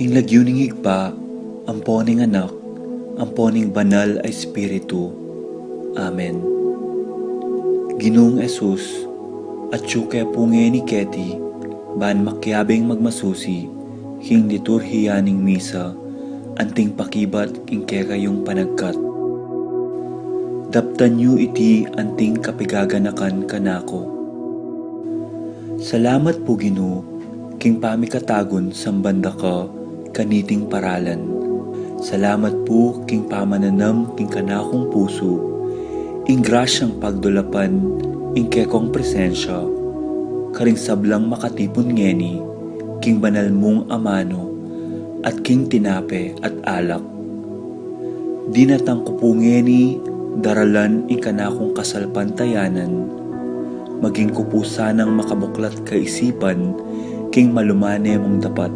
King lagyuning igpa, amponing anak, amponing banal ay Espiritu. Amen. Ginoong Esus, at syuke punge ni Keti, ban makyabing magmasusi, king liturhiyaning misa, anting pakibat king kekayong panagkat. Daptan yu iti anting kapigaganakan kanako. Salamat po Ginoo, king pamikatagon sambanda ka, kaniting paralan. Salamat po king pamananam king kanakong puso, ing grasyang pagdulapan, ing kekong presensya, karing sablang makatipon ngeni, king banal mong amano, at king tinape at alak. Dinatang ko po ngeni, daralan ing kanakong kasalpantayanan, maging ko po sanang makabuklat kaisipan, king malumane mong dapat.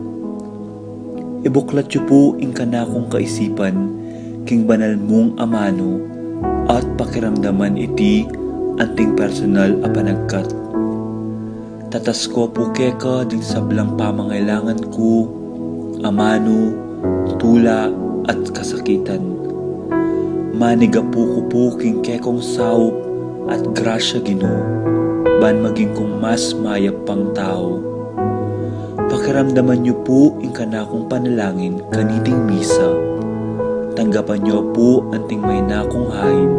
Ibuklat yu po ing kanakong kaisipan, king banal mong amano, at pakiramdaman iti anting personal a panagkat. Tatas ko po keka ding sablang pamangailangan ko, amano, tula at kasakitan. Maniga po ko po king kekong saup at grasya Ginoo, ban maging kong mas mayap pang tao. Pakiramdaman niyo po ing kanakong panalangin kaniting misa. Tanggapan niyo po anting may nakong hain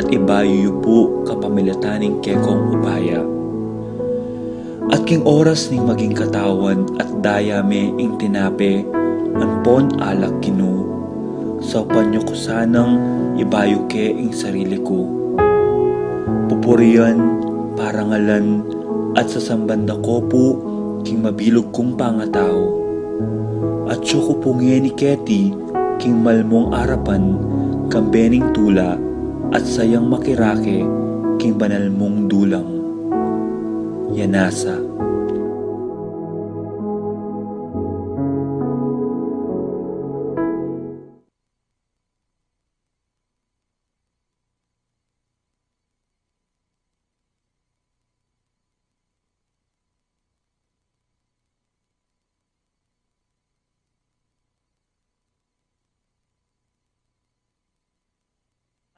at ibayo yu po kapamilataning kekong upaya. At king oras ning maging katawan at dayame ing tinape, anpon alak Ginoo. Saupan niyo ko sanang ibayo ke ing sarili ko. Pupurian, parangalan, at sasambanda ko po king mabilog kong pangatao. At siyo ko pungye ni Keti, king malmong arapan, kambening tula, at sayang makirake, king banal mong dulang. Yanasa.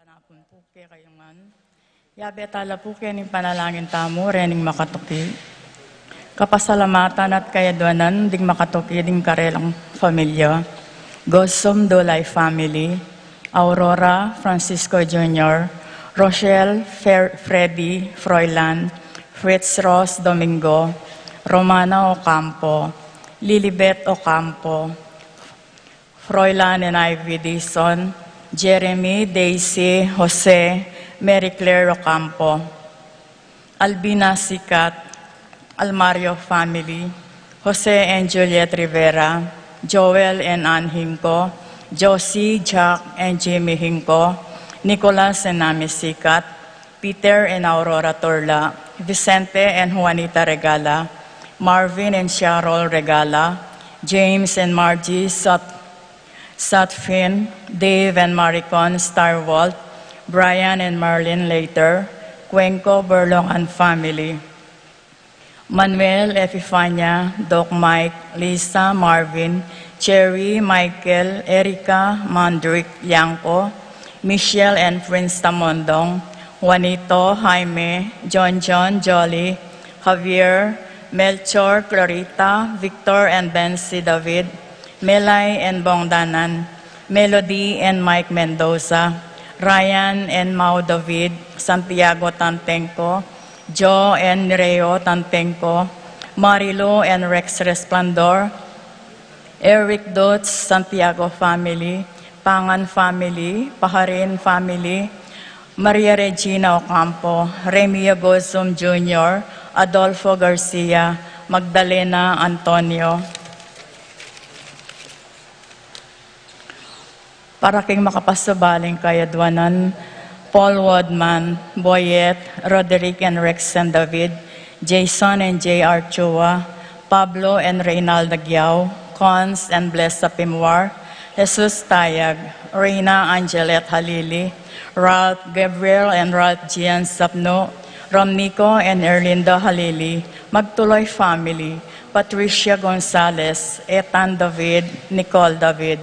Panapon po kaya kayo man. Yabe tala po kaya ning panalangin tamo, rening makatuki. Kapasalamatan at kayadwanan, ding makatuki, ding karelang pamilya. Gosom Dolay family, Aurora Francisco Jr., Rochelle Freddy Froilan, Fritz Ross Domingo, Romana Ocampo, Lilibet Ocampo, Froilan and Ivy Dison, Jeremy, Daisy, Jose, Mary Claire Ocampo, Albina Sikat, Almario family, Jose and Juliet Rivera, Joel and Ann Hinco, Josie, Jack and Jimmy Hinco, Nicholas and Nami Sikat, Peter and Aurora Torla, Vicente and Juanita Regala, Marvin and Cheryl Regala, James and Margie Satfin, Dave and Maricon Starwalt, Brian and Marlene Later, Cuenco Berlong and family, Manuel Epifania, Doc Mike, Lisa, Marvin, Cherry, Michael, Erica, Mandrick, Yanko, Michelle and Prince Tamondong, Juanito, Jaime, John, Jolly, Javier, Melchor, Clarita, Victor and Bensi David, Melay and Bongdanan, Melody and Mike Mendoza, Ryan and Mau David, Santiago Tantenco, Joe and Reo Tantenco, Marilo and Rex Resplandor, Eric Dutz, Santiago family, Pangan family, Paharin family, Maria Regina Ocampo, Remia Gozum Jr., Adolfo Garcia, Magdalena Antonio. Para king makapasabaling kayadwanan, Paul Wadman, Boyet, Roderick and Rex and David, Jason and J.R. Chua, Pablo and Reynaldo Giao, Cons and Bless Sapimwar, Jesus Tayag, Reina Angelet Halili, Ralph Gabriel and Ralph Gian Sapno, Romnico and Erlinda Halili, Magtuloy family, Patricia Gonzalez, Ethan David, Nicole David,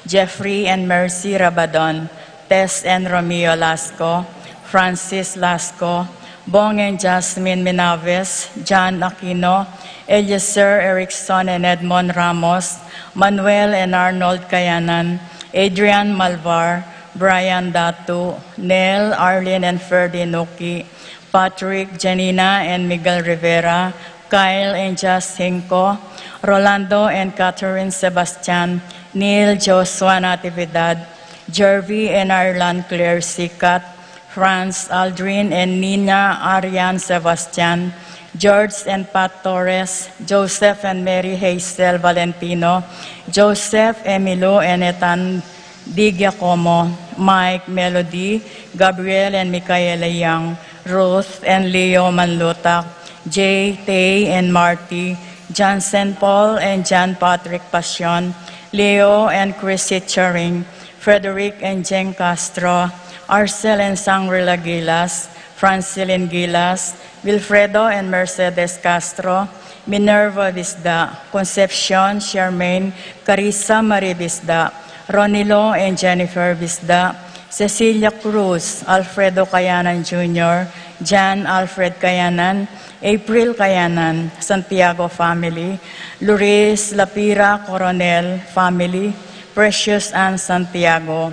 Jeffrey and Mercy Rabadon, Tess and Romeo Lasco, Francis Lasco, Bong and Jasmine Minaves, John Aquino, Eliezer Erickson and Edmond Ramos, Manuel and Arnold Kayanan, Adrian Malvar, Brian Datu, Nel, Arlene and Ferdy Nuki, Patrick, Janina and Miguel Rivera, Kyle and Just Hinko, Rolando and Catherine Sebastian, Neil Joshua Natividad, Jervy and Arlan Claire Sikat, Franz Aldrin and Nina Arian Sebastian, George and Pat Torres, Joseph and Mary Hazel Valentino, Joseph, Emilio and Ethan Di Giacomo, Mike, Melody, Gabriel and Micaela Young, Ruth and Leo Manlutak, Jay, Tay and Marty, Johnson Paul and John Patrick Passion, Leo and Chrissy Charing, Frederick and Jen Castro, Arcel and Sangrila Gilas, Francilin Gilas, Wilfredo and Mercedes Castro, Minerva Visda, Concepcion, Charmaine, Carissa Marie Visda, Ronilo and Jennifer Visda, Cecilia Cruz, Alfredo Kayanan Jr., Jan Alfred Kayanan, April Kayanan, Santiago family, Luis Lapira Coronel family, Precious Ann Santiago,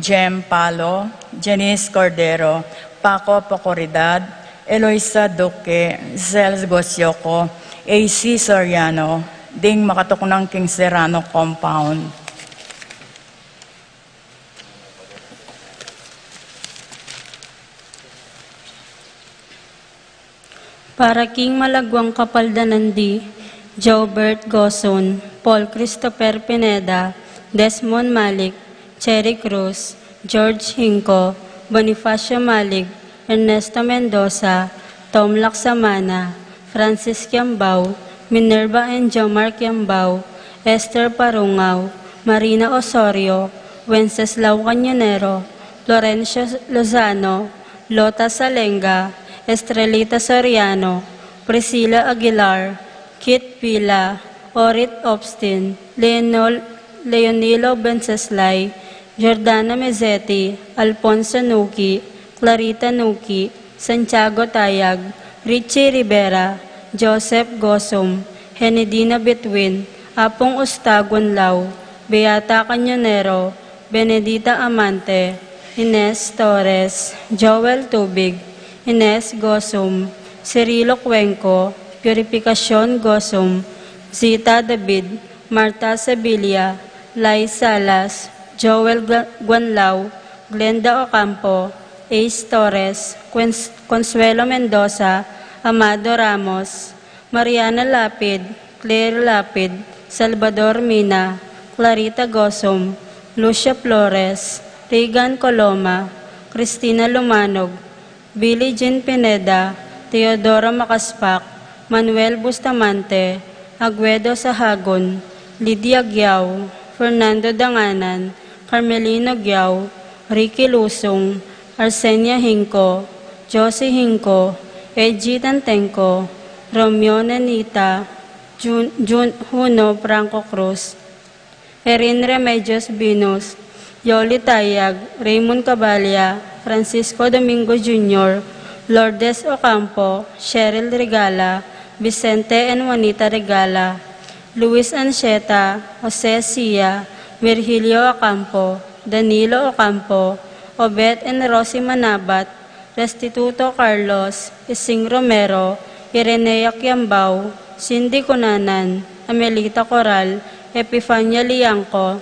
Jem Palo, Janice Cordero, Paco Pocoridad, Eloisa Duque, Zels Gosyoco, AC Soriano, Ding Makatok ng King Serrano Compound. Para King Malagwang Kapaldanandi, Jobert Goson, Paul Christopher Pineda, Desmond Malik, Cherry Cruz, George Hinco, Bonifacio Malig, Ernesto Mendoza, Tom Laksamana, Francis Kiambao, Minerva and Jomar Kiambao, Esther Parungaw, Marina Osorio, Wenceslao Cañonero, Florencio Lozano, Lota Salenga, Estrelita Soriano, Priscilla Aguilar, Kit Pila, Orit Obstin, Leonilo Benceslay, Jordana Mezzetti, Alfonso Nuki, Clarita Nuki, Santiago Tayag, Richie Rivera, Joseph Gosom, Henedina Betwin, Apong Ustagon Lau, Beata Cañonero, Benedita Amante, Ines Torres, Joel Tubig, Ines Gosom, Cirilo Cuenco, Purificacion Gosom, Zita David, Marta Sevilla, Lai Salas, Joel Guanlao, Glenda Ocampo, Ace Torres, Consuelo Mendoza, Amado Ramos, Mariana Lapid, Claire Lapid, Salvador Mina, Clarita Gosom, Lucia Flores, Regan Coloma, Cristina Lumanog, Billie Jean Pineda, Teodora Makaspak, Manuel Bustamante, Agwedo Sahagon, Lydia Giao, Fernando Danganan, Carmelino Giao, Ricky Lusong, Arsenia Hinco, Josie Hinco, Edgy Tantenco, Romeo Nanita, Juno Franco Cruz, Erin Remedios Binus, Yoli Tayag, Raymond Cabalya, Francisco Domingo Jr., Lourdes Ocampo, Cheryl Regala, Vicente and Juanita Regala, Luis Ancheta, Jose Sia, Virgilio Ocampo, Danilo Ocampo, Obet and Rosie Manabat, Restituto Carlos, Ising Romero, Irenea Kiambao, Cindy Cunanan, Amelita Coral, Epifania Liangco,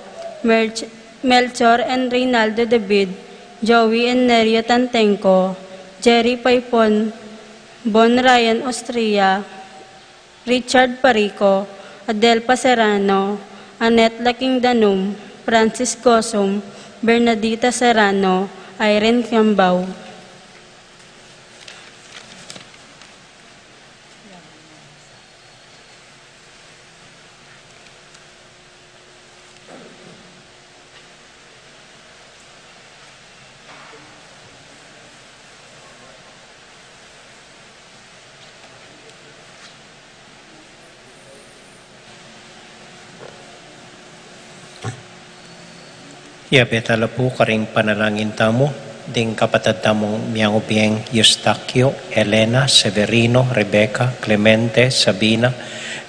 Melchor and Reynaldo David, Joey and Nerio Tantenco, Jerry Paipon, Bon Ryan Austria, Richard Parico, Adelpa Serrano, Annette Laking Danum, Francis Gosum, Bernadita Serrano, Irene Kiambao. Betala po karing panalangin tamo, ding kapatid tamong miyang ubiyeng Eustaquio, Elena, Severino, Rebecca, Clemente, Sabina,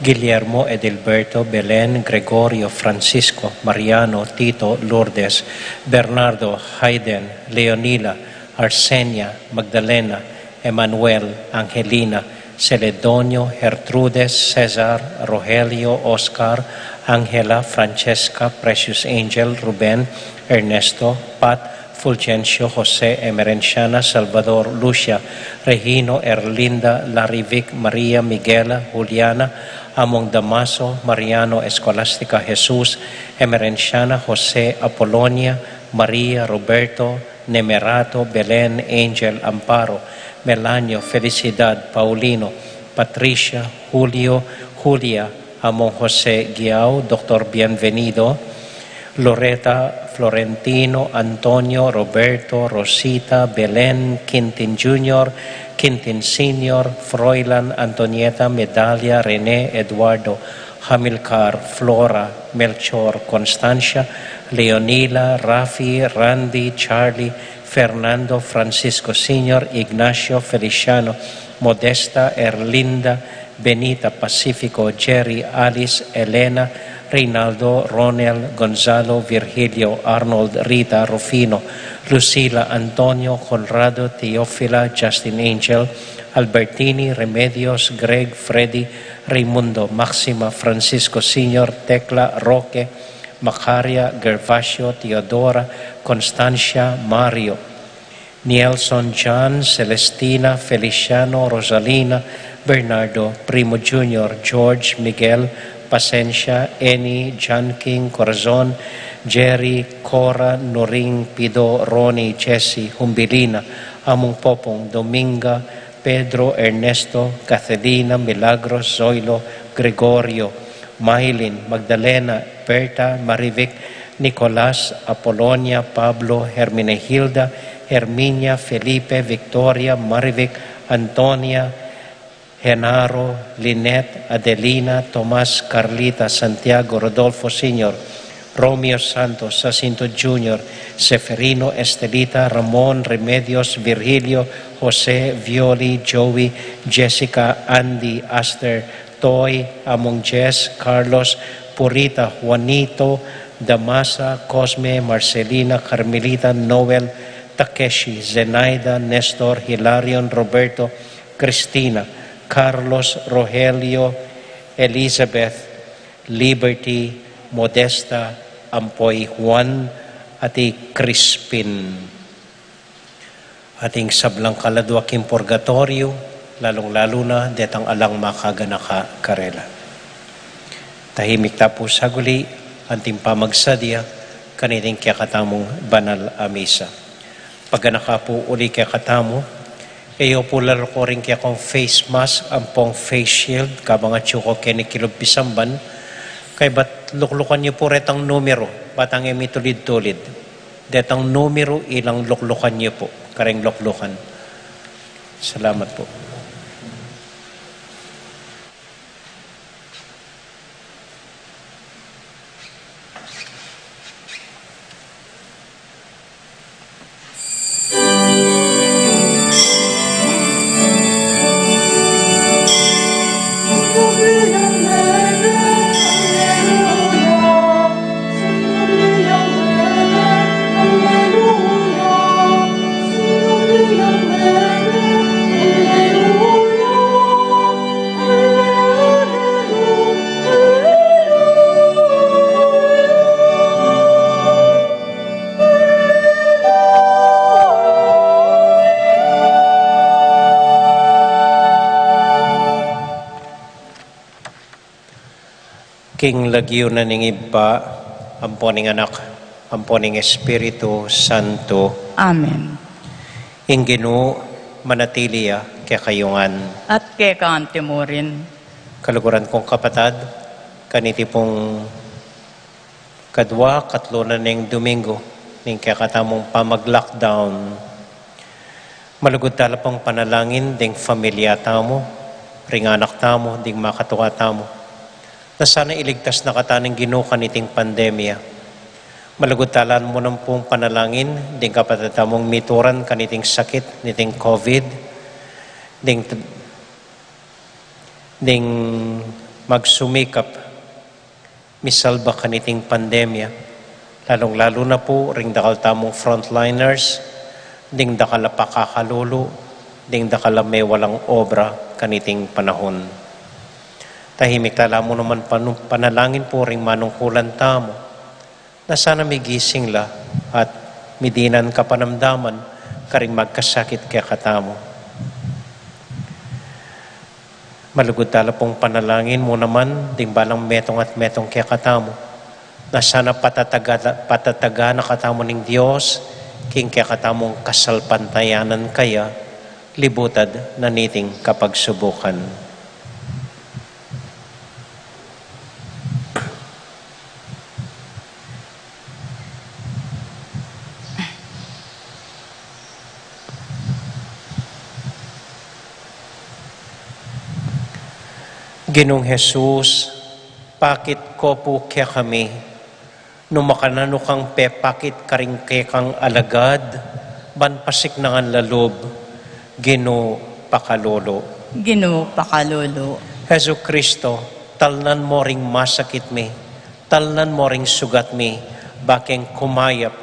Guillermo, Edilberto, Belen, Gregorio, Francisco, Mariano, Tito, Lourdes, Bernardo, Hayden, Leonila, Arsenia, Magdalena, Emmanuel, Angelina, Celedonio, Gertrudes, Cesar, Rogelio, Oscar, Angela, Francesca, Precious Angel, Ruben, Ernesto, Pat, Fulgencio, Jose, Emerenciana, Salvador, Lucia, Regino, Erlinda, Larivic, Maria, Miguela, Juliana, Among Damaso, Mariano, Escolastica, Jesus, Emerenciana, Jose, Apolonia, Maria, Roberto, Nemerato, Belen, Angel, Amparo, Melanio, Felicidad, Paulino, Patricia, Julio, Julia, Among Jose Giao, Dr. Bienvenido, Loreta, Florentino, Antonio, Roberto, Rosita, Belen, Quintin Jr., Quintin Sr., Froilan, Antonieta, Medalia, René, Eduardo, Hamilcar, Flora, Melchor, Constancia, Leonila, Rafi, Randy, Charlie, Fernando, Francisco Sr., Ignacio, Feliciano, Modesta, Erlinda, Benita, Pacifico, Jerry, Alice, Elena, Reynaldo, Ronel, Gonzalo, Virgilio, Arnold, Rita, Rufino, Lucila, Antonio, Conrado, Teofila, Justin Angel, Albertini, Remedios, Greg, Freddy, Raimundo, Maxima, Francisco Sr., Tecla, Roque, Macaria, Gervasio, Teodora, Constancia, Mario, Nielson, John, Celestina, Feliciano, Rosalina, Bernardo, Primo Jr., George, Miguel, Pasencia, Eni, John King, Corazon, Jerry, Cora, Noring, Pido, Ronnie, Jesse, Humbilina, Among Popong, Dominga, Pedro, Ernesto, Catherina, Milagros, Zoilo, Gregorio, Maylin, Magdalena, Berta, Marivic, Nicolas, Apolonia, Pablo, Hermenegilda, Herminia, Felipe, Victoria, Marivic, Antonia, Genaro, Lynette, Adelina, Tomas, Carlita, Santiago, Rodolfo Sr., Romeo Santos, Jacinto Jr., Seferino, Estelita, Ramon, Remedios, Virgilio, Jose, Violi, Joey, Jessica, Andy, Aster, Toy, Among Jess, Carlos, Purita, Juanito, Damasa, Cosme, Marcelina, Carmelita, Noel, Takeshi, Zenaida, Nestor, Hilarion, Roberto, Cristina, Carlos, Rogelio, Elizabeth, Liberty, Modesta, Ampoy, Juan, ati Crispin. Ating sablang kaladwaking purgatorio, lalong-lalo na detang alang makaganaka karela. Tahimik tapos saguli, anting pamagsadya, kaniting kaya katamong banal a misa. Pagganaka po uli kaya katamo, kayo po lalo ko rin kaya kong face mask, ang pong face shield, kabang at ko kaya kilog pisamban, kay ba't luklukan niyo po retang numero, batang emitulid-tulid. Detang numero, ilang luklukan niyo po, kareng luklukan. Salamat po. King lagyo na ning iba, amponing anak, amponing Espiritu Santo. Amen. Inginu manatiliya kaya kayungan. At kay kaante mo rin. Kaluguran kong kapatad, kaniti pong kadwa, katlo na ning Domingo, ning kaya katamong pamag-lockdown. Malugod tala pong panalangin, ding familia tamo, ring anak tamo, ding makatuwa tamo. Na sana iligtas na kataning Ginoo kaniting pandemya. Malagutalan mo ng pong panalangin, ding kapatatamong mituran kaniting sakit, niting COVID, ding magsumikap, misalba kaniting pandemya, lalong-lalo na po ring dakal tamong frontliners, ding dakala pakakalulu, ding dakala may walang obra kaniting panahon. Tahimik tala mo naman panalangin po ring manungkulan tamo, na sana may gising la at midinan ka panamdaman karing magkasakit kaya katamo. Malugod tala pong panalangin mo naman ding balang metong at metong kaya katamo, na sana patataga na katamo ng Diyos king kaya katamong kasalpantayanan kaya libutad na niting kapagsubukan. Ginoong Jesus, pakit ko po kaya kami, numakanano kang pepakit karing kaya kang alagad, banpasik na nga lalob, Ginoo pakalolo. Ginoo pakalolo. Jesu Kristo, talnan mo ring masakit mi, talnan mo ring sugat mi, bakeng kumayap,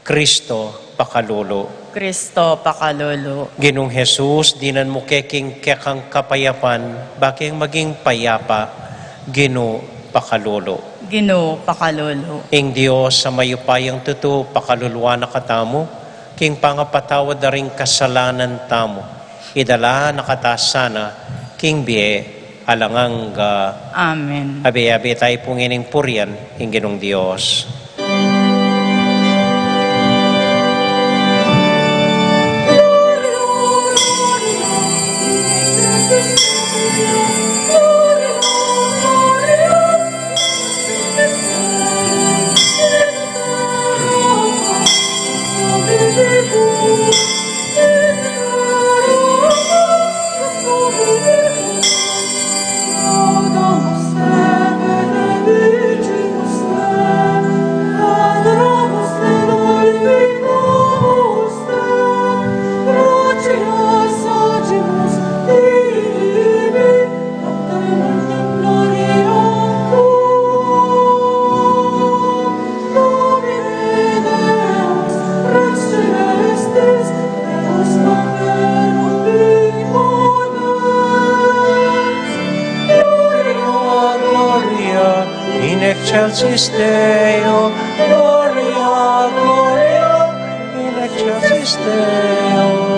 Kristo pakalolo. Kristo pakalolo. Ginong Jesus, dinan mo keking kekang kapayapan, bakeng maging payapa, Ginoo pakalolo. Ginoo pakalolo. Ing Diyos sa mayupayang tuto, pakaluluwa na katamo, king pangapatawad na ring kasalanan tamo, idala nakatasana, king biye, alangang Amen. abi-abi tayo pong ining purian, ing Ginong Diyos. Excelsis Deo, Gloria, Gloria, in excelsis Deo.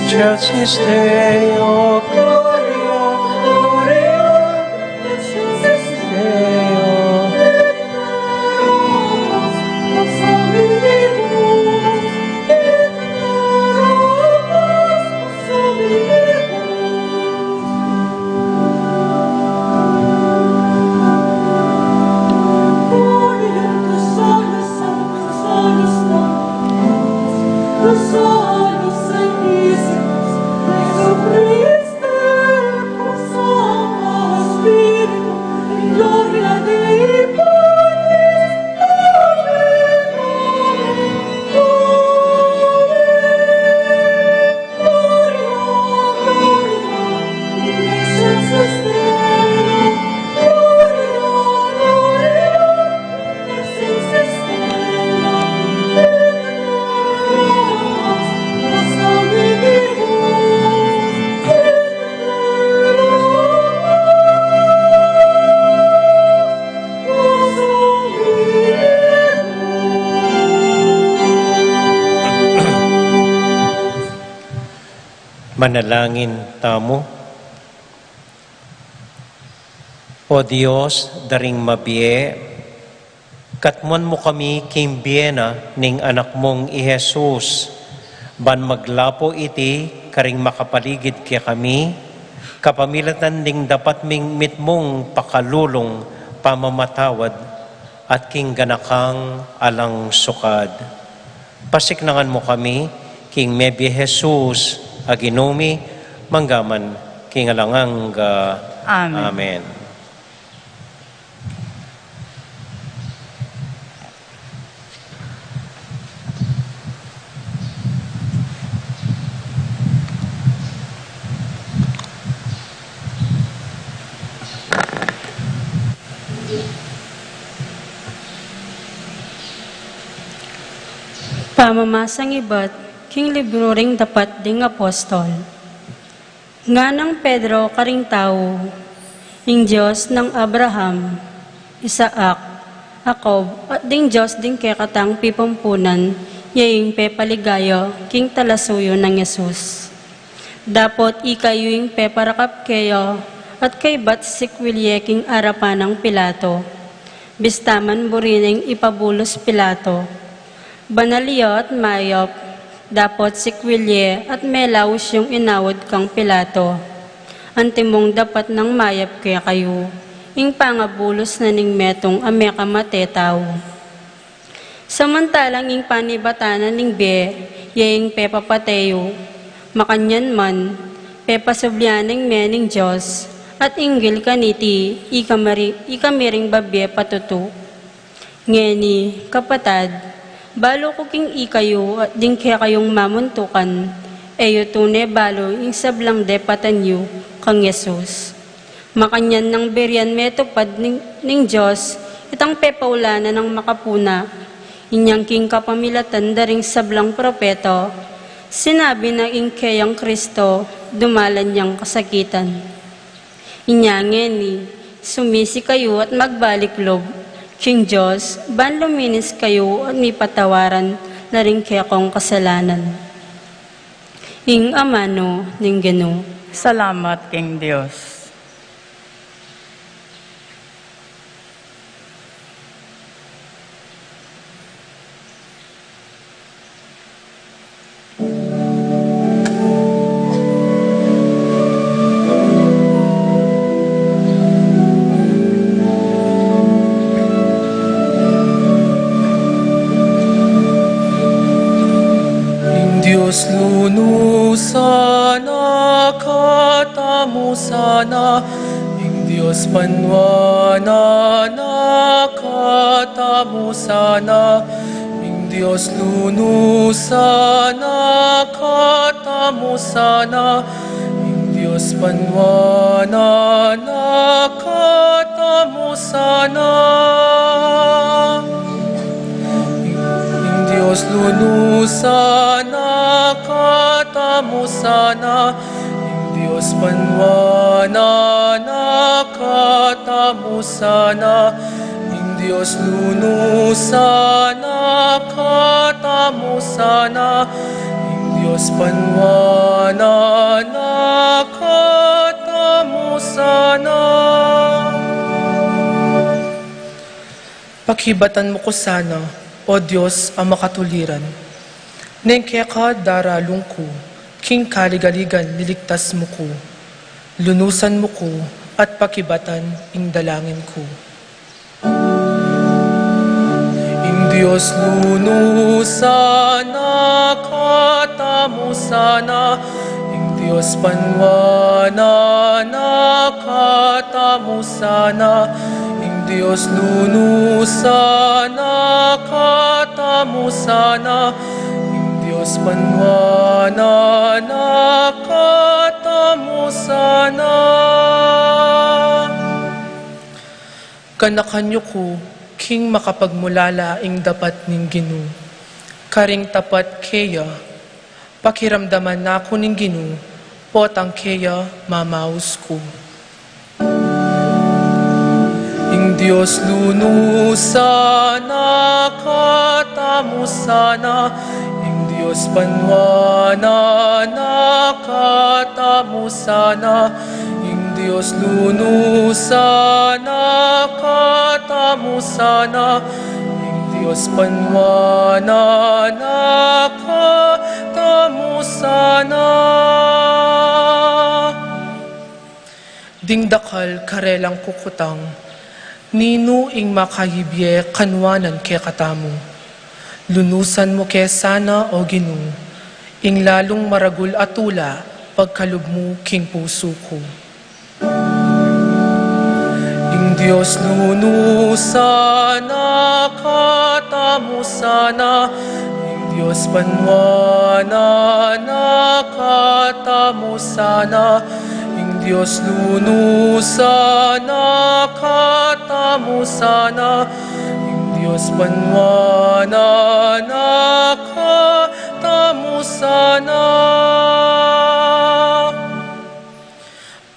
Excelsis Deo, Gloria, Gloria, excelsis Deo. The Son of Saint Jesus, Manalangin tamo. O Diyos, daring mabiye, katmuan mo kami kimbiyena ning anak mong i Jesus, ban maglapo iti karing makapaligid kaya kami, kapamilatan ding dapat ming mitmong pakalulong pamamatawad at king ganakang alang sukad. Pasiknangan mo kami, king mebi Jesus, aginumi, manggaman, king alangang Amen. Amen. Pamamasang iba't king libro ring dapat ding apostol. Nga ng Pedro karing tao, ing Diyos ng Abraham, Isaac, Jacob, at ding Diyos ding kekatang pipampunan, yaing pepaligayo, king talasuyo ng Yesus. Dapot ikayo yung peparakap kayo, at kay bat sikwilye king arapan ng Pilato. Bistaman burining ipabulos Pilato. Banaliyo at mayop, dapot sikwilye at melaus yung inawad kang Pilato. Antimong dapat ng mayap kaya kayo, ing pangabulos na ning metong ameka matetaw. Samantalang ing panibatanan ning be, yaing pepapateo, makanyan man, pepasublyaning mening Diyos, at inggil kaniti, ikamiring babye patutu. Ngeni, kapatad, balo ko king ikayo at ding kaya kayong mamuntukan, eyo tune balo ing sablang depatanyo kang Yesus. Makanyan ng beryan metupad ning Diyos, itang pepaulana ng makapuna, inyang king kapamilatan daring sablang propeto, sinabi na ing kayang Kristo, dumalan niyang kasakitan. Inyangeni, sumisi kayo at magbalik lob, King Diyos, ban luminis kayo at may patawaran na rin kaya kong kasalanan. Ing amano ning Ginoo. Salamat, King Diyos. Diyos lunusana, katamusana, ing Diyos panwana na katamusana, ing Diyos lunusana, katamusana, ing Diyos panwana na katamusana. Diyos lunusana, katamusana, ing Diyos panwana na katamusana, ing Diyos lunusana, katamusana, ing Diyos panwana na katamusana. Pakibatan mo ko sana, O Diyos, ang makatuliran. Neng kaya ka daralong ko, king kaligaligan niligtas mo ko. Lunusan mo ko at pakibatan ing dalangin ko. Ing Diyos lunusana, katamusana, ing Diyos panwana na katamusana, Diyos lunusana, katamusana, ing Diyos panwana na katamusana. Kanakanyo ko, king makapagmulala ing dapat ning Ginoo. Karing tapat keya, pakiramdaman na ako ning Ginoo, potang keya mamaus ko. Ing Diyos lunusana, katamusana, ing Diyos panwana nakatamusana, ing Diyos lunusana katamusana, ing Diyos panwana nakatamusana. Dingdakal karelang kukutang, nino ing makahibye kanwanan ke katamu. Lunusan mo ke sana o Ginu, ing lalong maragul atula pagkalub mo king puso ko. Ing Diyos lunusana katamusana, ing Diyos panwana nakatamusana, ing Diyos lunusana katamusana, Diyos panwana nakatamusana.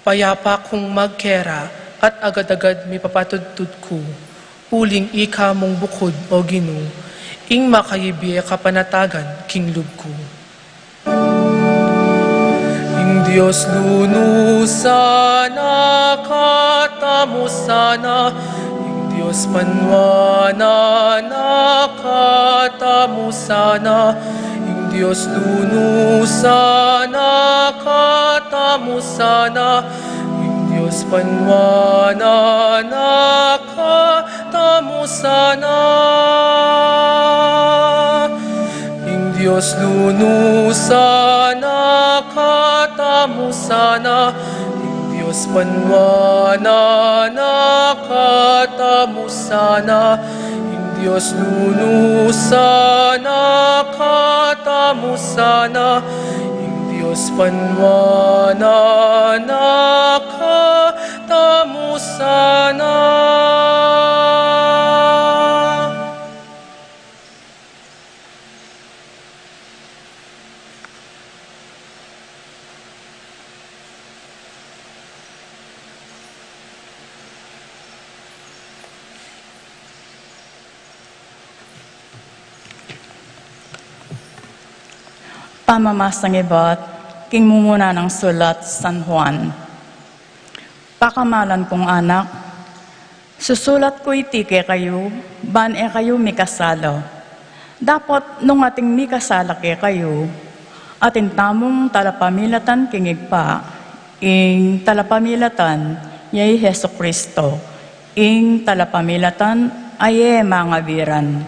Payapa kong magkera at agad-agad may papatudtud ko, uling ika mong bukod o Ginu, ing makayibye kapanatagan kinglub ko. Ing Diyos lunusana katamusana, Diyos panwana nakatamusana, ing Diyos lunusana katamusana, ing Diyos panwana nakatamusana. Ing Diyos lunusana katamusana, Diyos panwana nakatamusana, ing Diyos lunusana katamusana, ing Diyos panwana nakatamusana. Pamamasang iba't king mumuna ng sulat San Juan. Pakamalan kong anak, susulat ko iti ke kayo, ban e kayo mikasala. Dapat nung ating mikasala ke kayo, atin tamong talapamilatan kingig pa, ing talapamilatan yay Heso Kristo, ing talapamilatan ay mga biran.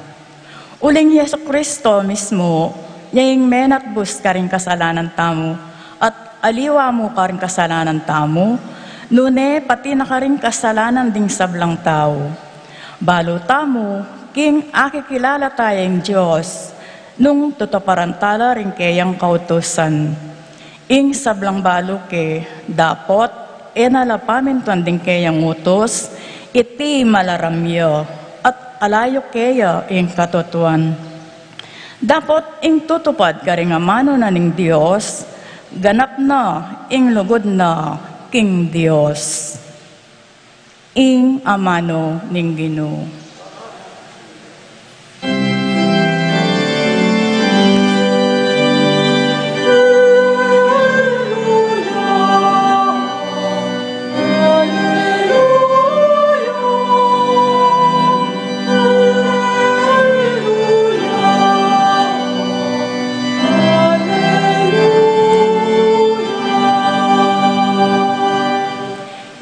Uling Yesu Kristo mismo, yaing menat bus ka rin kasalanan tamo, at aliwa mo ka rin kasalanan tamo, nune pati na ka rin kasalanan ding sablang tao. Balo tamo, king akikilala tayong Diyos, nung tutuparantala rin kayang kautusan. Ing sablang balo ke, dapot, enalapamin tuan ding kayang utos, iti malaramyo, at alayo kaya ing katotuan. Dapat ing tutupad ka rin nga mano na ning Diyos, ganap na ing lugod na king Diyos. Ing amano ning Ginoo.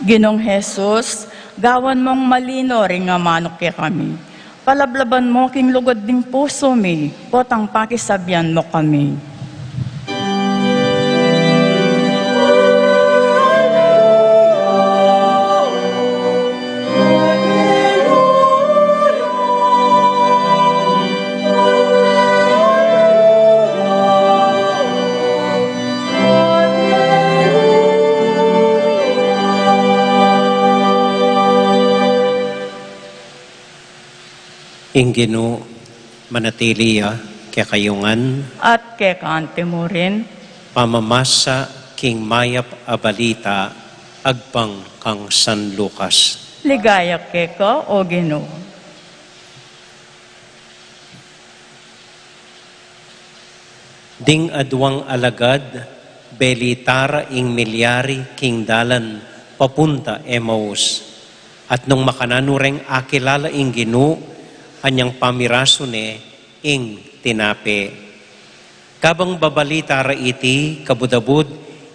Ginong Jesus, gawan mong malino ring nga manok ke kami. Palablaban mo king lugod ding puso mi, potang pakisabyan mo kami. Ing Ginoo manatili kaya kayungan At ke kaante mo rin, pamamasa king mayap a balita agpang kang San Lucas. ligaya ke ka o Ginoo. Ding adwang alagad, belitara ing milyari king dalan, papunta Emmaus. At nung makananureng akilala ing Ginu, anyang pamiraso ne ing tinape. Kabang babalita ra iti, kabudabud,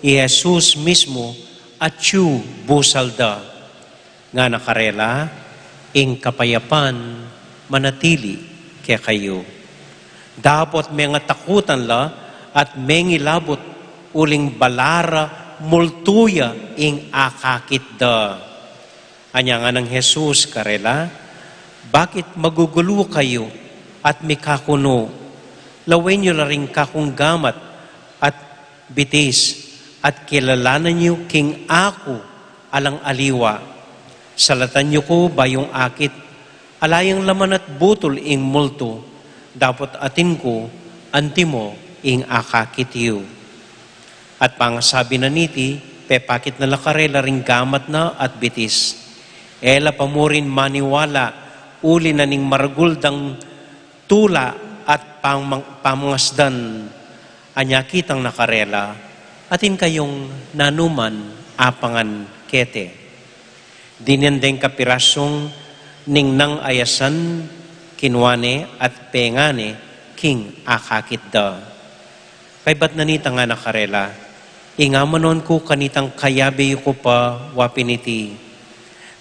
i Jesus mismo at yu busalda. Nga nakarela, ing kapayapan manatili kaya kayo. Dapat may nga takutan la at may ngilabot uling balara multuya ing akakit da. Anya nga ng Jesus karela, bakit magugulo kayo at mikakuno? Lawin nyo na rin kakong gamat at bitis at kilalanan nyo king ako alang aliwa. Salatan nyo ko bayong akit, alayang laman at butol ing multo, dapat atin ko antimo ing akakit yu. At pangasabi na niti, pepakit na lakarela ring gamat na at bitis. Ela pamurin maniwala, uli na ning marguldang tula at pamangasdan. Anya kitang nakarela, atin kayong nanuman apangan kete. Dinendeng kapirasong ning nang ayasan, kinwane at pengane, king akakit da. Kay ba't nanita nga nakarela, ingamanon ko kanitang kayabe ko pa wapiniti.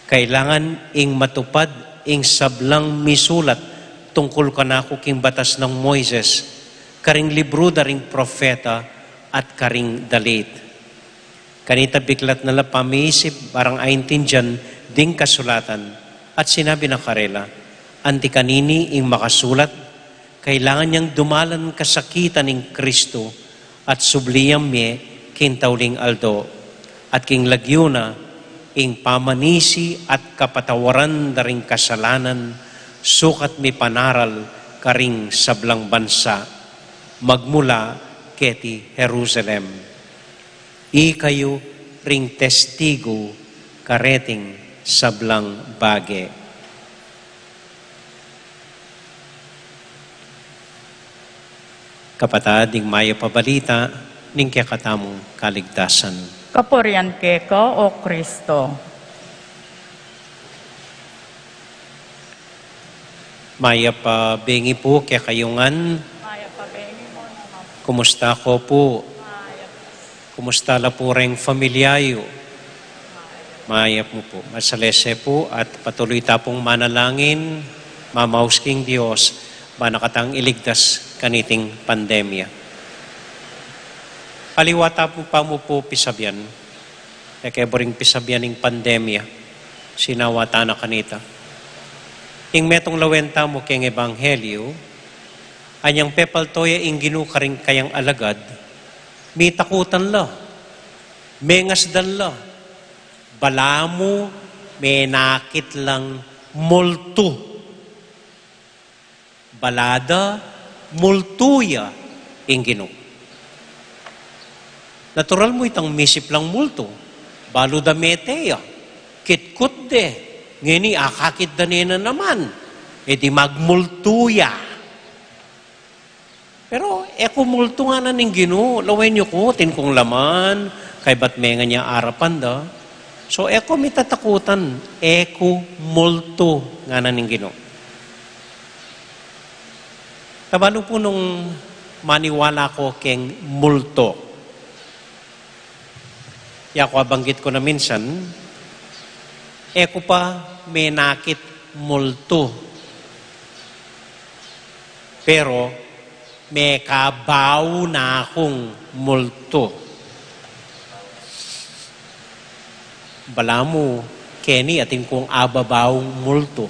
Kailangan ing matupad ing sablang misulat tungkol kanako king batas ng Moises, karing libro daring propeta at karing dalit. Kanita biglat nala pamiisip parang aintindyan ding kasulatan at sinabi na karela, anti kanini ing makasulat, kailangan niyang dumalan kasakitan ng Kristo at subliyam me kintauling aldo at king lagyuna ing pamanisi at kapatawaran daring kasalanan, sukat mi panaral karing sablang bansa, magmula keti Jerusalem. Ikayo ring testigo kareting sablang bage. Kapatad, ing maya pabalita, ning kakatamong kaligtasan. Kapurian keko o Kristo. Maya pa bengi po kaya kayungan. Maya pabengi mo naman. Kumusta ko po? Maya. Kumusta la po ring familyayo? Maya po po. Masalese po at patuloy tapong manalangin, mamausking Diyos, manakatang iligtas kaniting pandemya. Aliwata po pa mo po pisabyan. Kaya boring pisabyan ng pandemya. Sinawata na kanita. Ing metong lawenta mo keng ebanghelyo, anyang pepal toya ing Ginu karing kayang alagad, may takutan la, may ngasdan la, balamo, may nakit lang multo. Balada, multuya ing Ginu. Natural mo itang misip lang multo. Balo da meteya. Kitkut de. Ngini akakit da nena naman. E di magmultuya. Pero eko multo nga na ning Ginu. Lawen nyo ko, tinkong laman. Kay ba't may nga niya arapan da. So eko mitatakutan. Eko multo nga na ning Ginu. Kabalo po nung maniwala ko keng multo. Yako banggit ko na minsan, eko pa may nakit multo. Pero may kabaw na akong multo. Bala mo, Kenny, atin kong ababaw multo.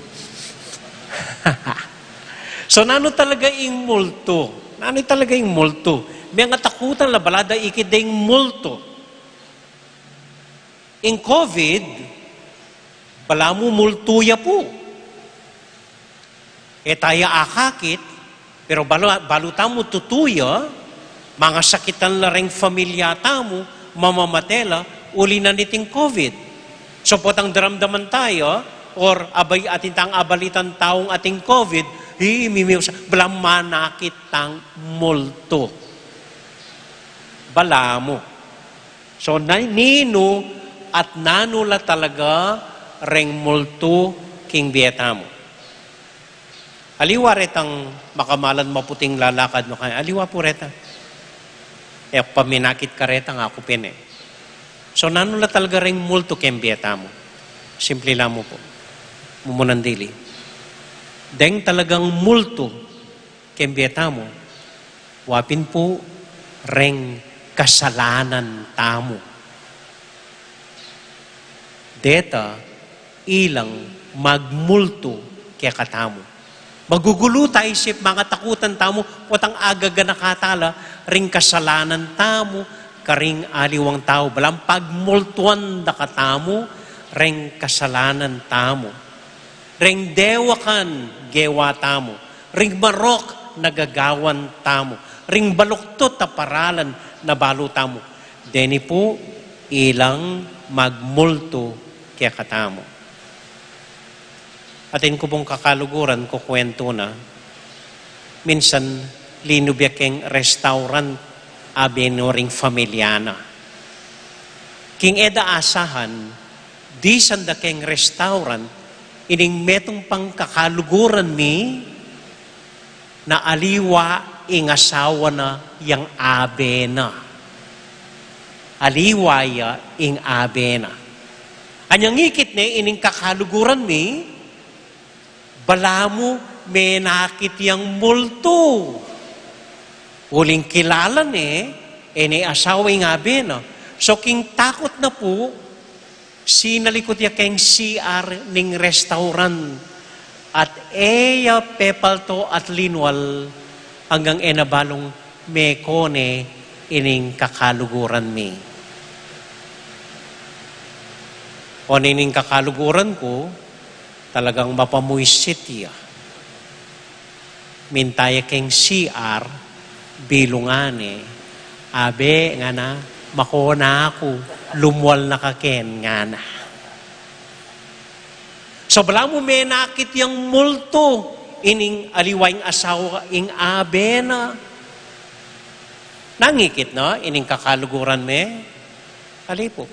So, nano talaga yung multo? Nano talaga yung multo? May nga takutan la balada ikideng multo. In COVID, pala mo multuya po. E tayo akakit, pero baluta mo tutuya, mga sakitan la ring familiata mo, mamamatela, uli na niting COVID. So potang daramdaman tayo, or abay atintang abalitan taong ating COVID, mimiw sa balamanakit tang multo. balamo. So, nino at nanula talaga reng multo king bietamo. Aliwa retang makamalan maputing lalakad mo kaya. Aliwa po reta. E paminakit ka reta nga ako pine. So, nanula talaga reng multo king bietamo. Simple lang mo po. Mumunandili. Deng talagang multo king bietamo. Wapin po reng kasalanan tamo. Deta ilang magmulto kaya katamo. Magugulo tayo isip mga takutan tamo, potang agaga nakatala, ring kasalanan tamo, karing aliwang tao. Balang pagmultuan da katamo, ring kasalanan tamo. Ring dewakan, gewa tamo. Ring marok, nagagawan tamo. Ring baluktot ta paralan, na balo tamo. Deni po, ilang magmulto kaya katamo. Atin ko pong kakaluguran, kukwento na, minsan, linubiyakeng restaurant, abenoring familyana. King eda asahan, di sandakeng restaurant, ining metong pang kakaluguran mi, na aliwa ing asawa na yang abe na. Aliwaya ing abe na. Anyang ikit ne, ining kakaluguran mi, balamo may nakit yang multo. Uling kilala ni, asawa yung abe na. So, king takot na po, sinalikot ya keng CR ning restaurant. At eya pepalto at linwal hanggang enabalong mekone ining kakaluguran mi. O nining kakaluguran ko, talagang mapamuisit ya. Mintaya keng CR, bilungane, abe nga na, makona ako, lumwal na kaken nga na. So, bala mo may nakit yung multo, ining aliwayng asawa, ing abe na. Nangikit na, ining kakaluguran me, alipo.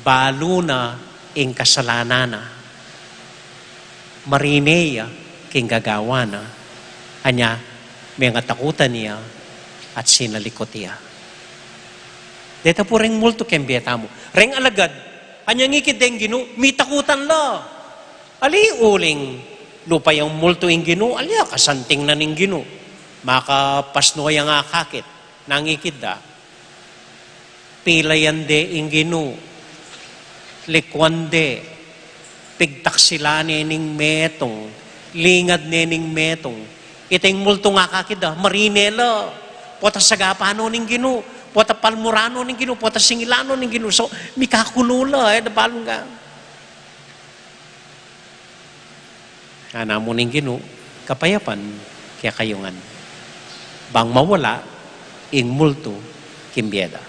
Balo na, ing kasalanan na. Marineya, king gagawa na, anya, may nga takutan niya, at sinalikot niya. Dito po ring multo kembieta mo. Ring alagad, anya ngikit deng gino, may takutan la. Ali uling, lupa yung multo yung gino, alya, kasanting na ning gino. Makapasno yung akakit, nangikit da. Pilayan de yung gino, likwan de, pigtak sila nening metong, lingad nening metong, iting multo nga kakida, marinela, pota sagapano ning gino, pota palmurano ning gino, pota singilano ning gino, so mikakulula, nabalong nga. Ana mo ning gino, kapayapan, kaya kayungan. Bang mawala, ing multo, kimbieda.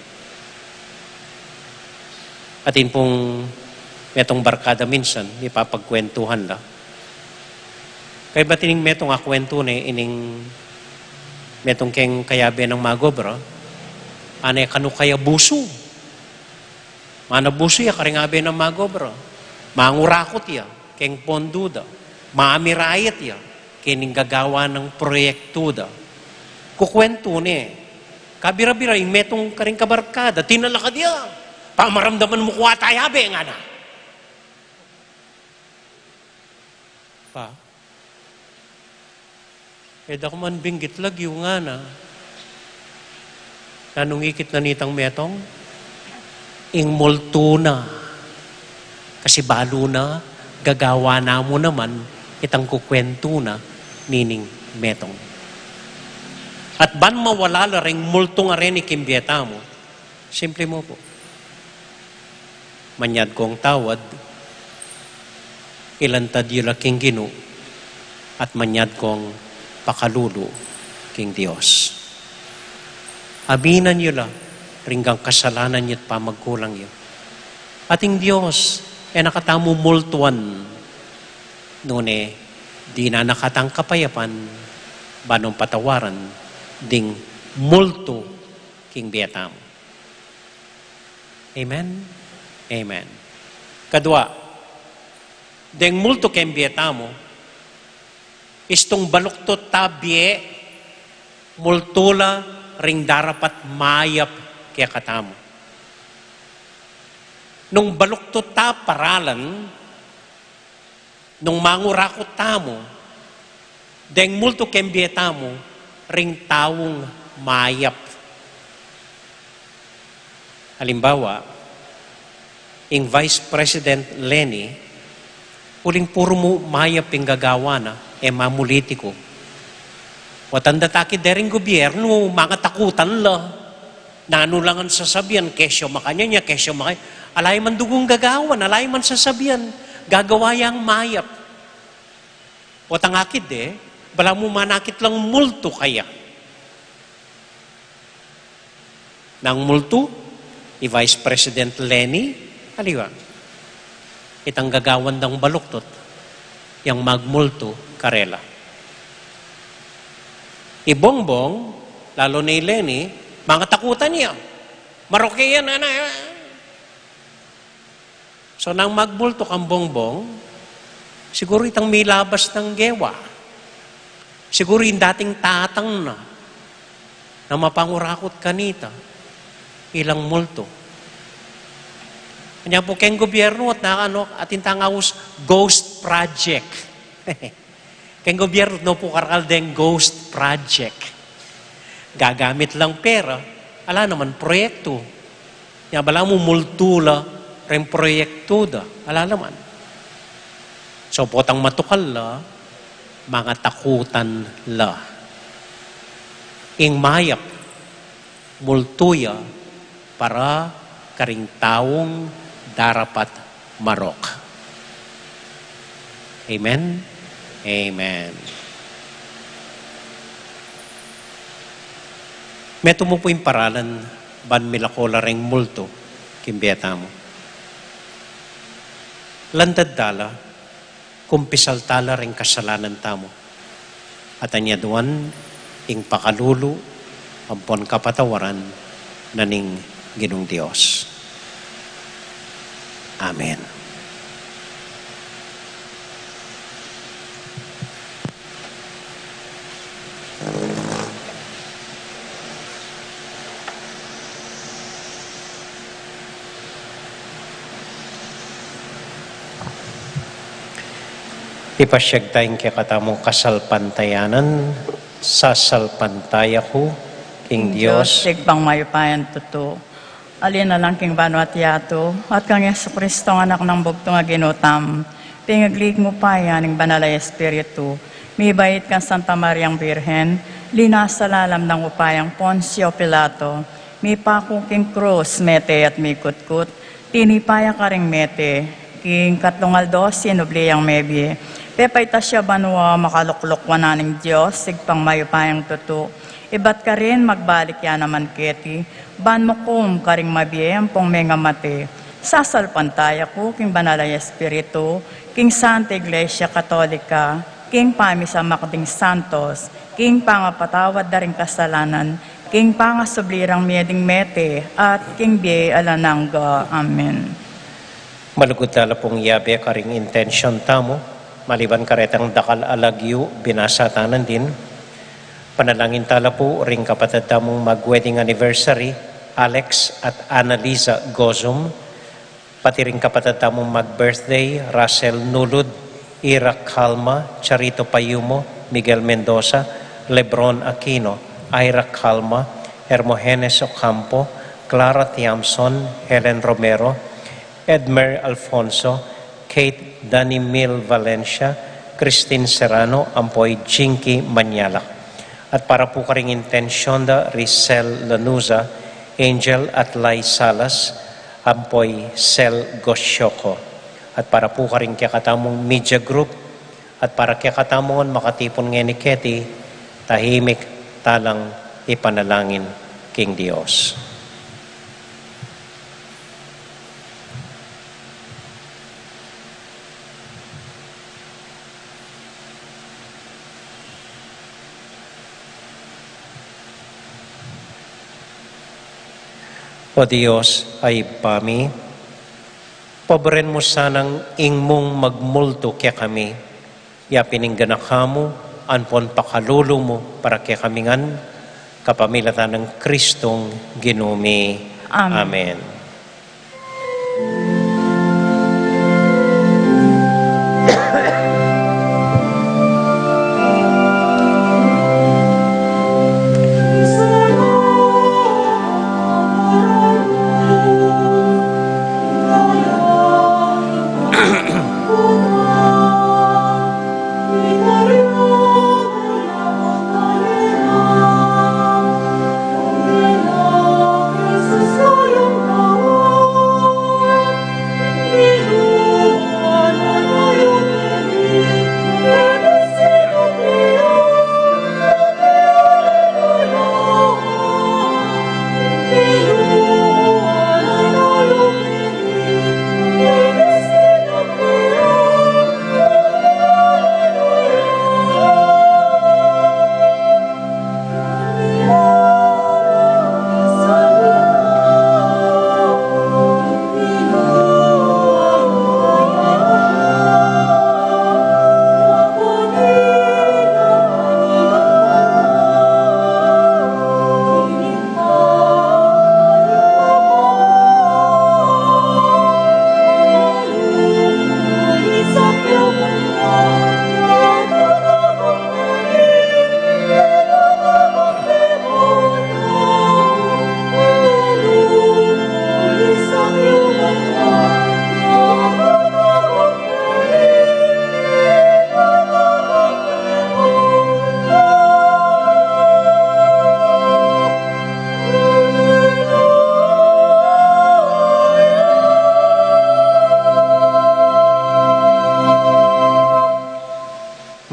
Atin pong metong barkada minsan, ipapagkwentuhan la. Kaya ba tining metong akwento ni ining metong keng kayabe ng magobra, anay kanu kaya buso. Mana buso ya karingabe ng magobra. Mangurakot ya, keng ponduda. Maamirayat ya, kining gagawa ng proyekto da. Kukwento ni, kabira-bira yung metong karing kabarkada, tinalakad ya. Pamaramdaman mo kuha tayabe nga na. Pa. Eda ko man binggit lagi yung nga na. Nanungikit na nitang metong, ing multo na. Kasi balo na, gagawa na mo naman, itang kukwento na, nining metong. At ban mawala la ring multo nga rin ikimbieta mo, simple mo po. Manyad kong tawad, ilantad yula king gino, at manyad kong pakalulo king Diyos. Abinan yula, ringgang kasalanan yut pa magkulang yun. Ating Diyos, nakatamo multuan, nune, di na nakatang kapayapan, banong patawaran, ding multo king Vietnam. Amen? Amen. Kadua, deng multo king Vietnam, istong baluktot tabie, multula ring darapat mayap kaya katamo. Nung baluktot ta paralan, nung mangurakot tamo, deng multo king Vietnam, ring tawong mayap. Halimbawa, ing Vice President Lenny, uling puro mo mayap yung gagawa na, mamulitiko. Watanda taki dering gobyerno, mga takutan la. Nano lang ang sasabihan, kesyo makanya niya, kesyo makanya. Alay man dugong gagawan, alay man sasabihan, gagawa yang mayap. Watang akid bala mo manakit lang multo kaya. Nang multo, Vice President Lenny, aliwa, itang gagawan ng baluktot, yung magmulto karela. Ibongbong, lalo ni Lenny, mga takutan niya. Marokeyan, So, nang magmulto kang bongbong, siguro itang may labas ng gewa. Siguro yung dating tatang na mapangurakot kanita, ilang multo. Kanya po kayong gobyerno at intangawos ghost project. Kayong gobyerno no po karakal deng ghost project. Gagamit lang pera, ala naman proyekto. Kaya bala mo multula rin proyekto da, ala naman. So potang matukal la, mga takutan la. Ing mayap, multuya, para karing taong darapat marok. Amen? Amen. Meto mo po yung paralan, ban milakola ring multo, kimbiyata mo. Landad dala, kumpisal tala ring kasalanan tamo. At anya duwan, ing pakalulu, ampon kapatawaran, naning Ginong Diyos. Amen. Ipasyag tayong kakatamong kasalpantayanan, sasalpantaya ko, King Diyos, sigpang mayupayan tuto. Alin na lang king bano at yato, at kang Yesu Kristo ang anak ng bugtong nga ginutam. Pingaglig mo pa yan ng banalay espiritu. May bait kang Santa Mariang Birhen, linas sa lalam ng upayang Poncio Pilato. May pakuking krus, mete at may kutkut. Tinipaya ka ring mete, king katlungal dos, sinubliyang mebye. Pepayta siya banwa makaluklukwa na ng Diyos, sigpang mayupayang tuto. Ibat ka rin magbalik yan naman keti, ban mo kum karing mabiyem pong may ngamate. Sasalpantaya ko, king banalay espiritu, king Santa Iglesia Katolika, king pamisa makding santos, king pangapatawad da ring kasalanan, king pangasublirang mieding mete, at king biye alanangga. Amen. malugod tala pong yabe karing intention tamo, maliban karetang dakal alagyu, binasatanan din. Panalangin tala po ring kapatid tamong mag-wedding anniversary, Alex at Annalisa Gozum, pati ring kapatid tamong mag-birthday, Russell Nulud, Ira Calma, Charito Payumo, Miguel Mendoza, Lebron Aquino, Ira Calma, Hermogenes Ocampo, Clara Tiamson, Helen Romero, Edmer Alfonso, Kate Danimil Valencia, Christine Serrano, Ampoy Jinky Manyala. At para po karing intensyon da Rizal Lanuza, Angel at Lai Salas, Ampoy Sel Gosyoko. At para po karing kakatamong media group, at para kakatamon makatipon nga ni Ketty, tahimik talang ipanalangin King Dios. O Diyos, ay pami, paboren mo sanang ingmong magmulto kaya kami, ya piningganak mo, anpon pakalulo mo para kaya kami ngan, kapamilatan ng Kristong ginumi. Amen. Amen.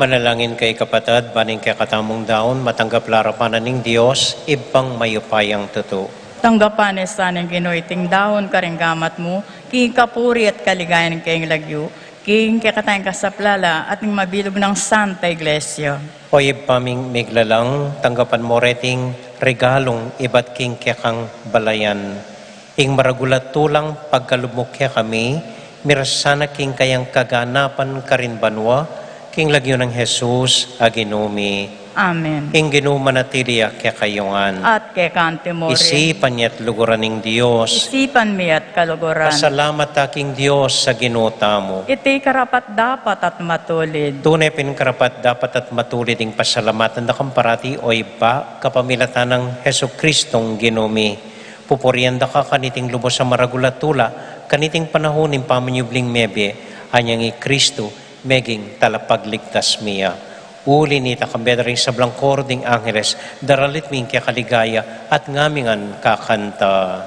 Manalangin kay kapatid, baning kay katamong daon, matanggap larapanan ng Diyos, ibang mayupayang totoo. Tanggapan sa ng ginuiting dahon karinggamat mo, king kapuri at kaligayan kayong lagyo, king kakatayang kasaplala at ng mabilog ng Santa Iglesia. O ibaming miglalang, tanggapan mo reting regalong iba't king kekang balayan. Ing maragulat tulang pagkalumukya kami, mirasana king kayang kaganapan karin banwa, king lagyo ng Jesus aginumi. Amen. Ing ginumanatiliya kaya kayongan. At kay kante mo rin. Isipan niya't luguran ng Diyos. Isipan mi at kaluguran. Pasalamat aking Diyos sa ginuta mo. Iti karapat dapat at matulid. Tunay pinkarapat dapat at matulid ang pasalamatan na kamparati o iba kapamilatan ng Heso Kristong ginumi. Pupurian da ka kaniting lubos sa maragulatula, kaniting panahon ng pamanyubling mebe, anyang i Kristo, meging talapagligtas miya. Uli ni takambedring sa blangkor ding angeles, daralit ming kaya kaligaya at ngamingan kakanta.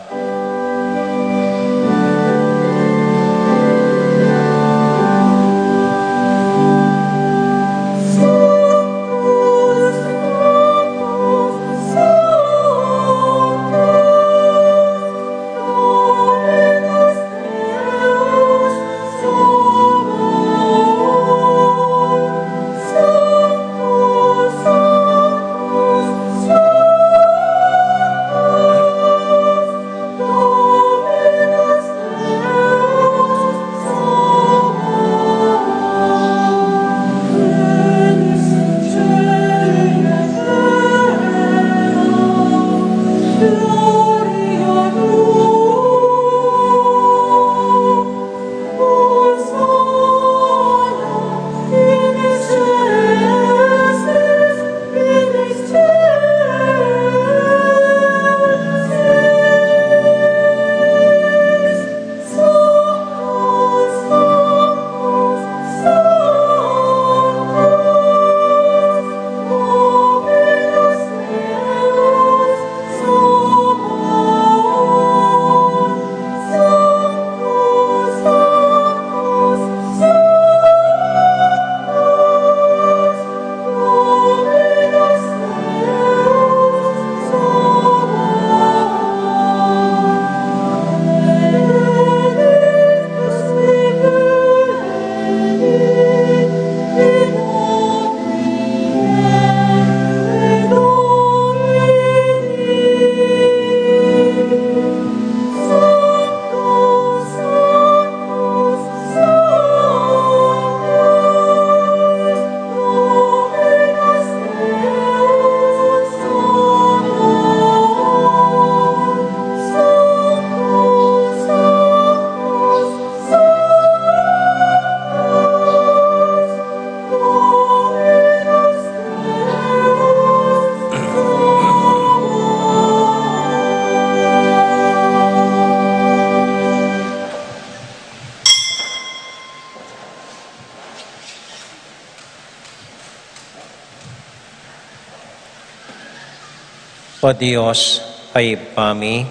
O Diyos, ay pami,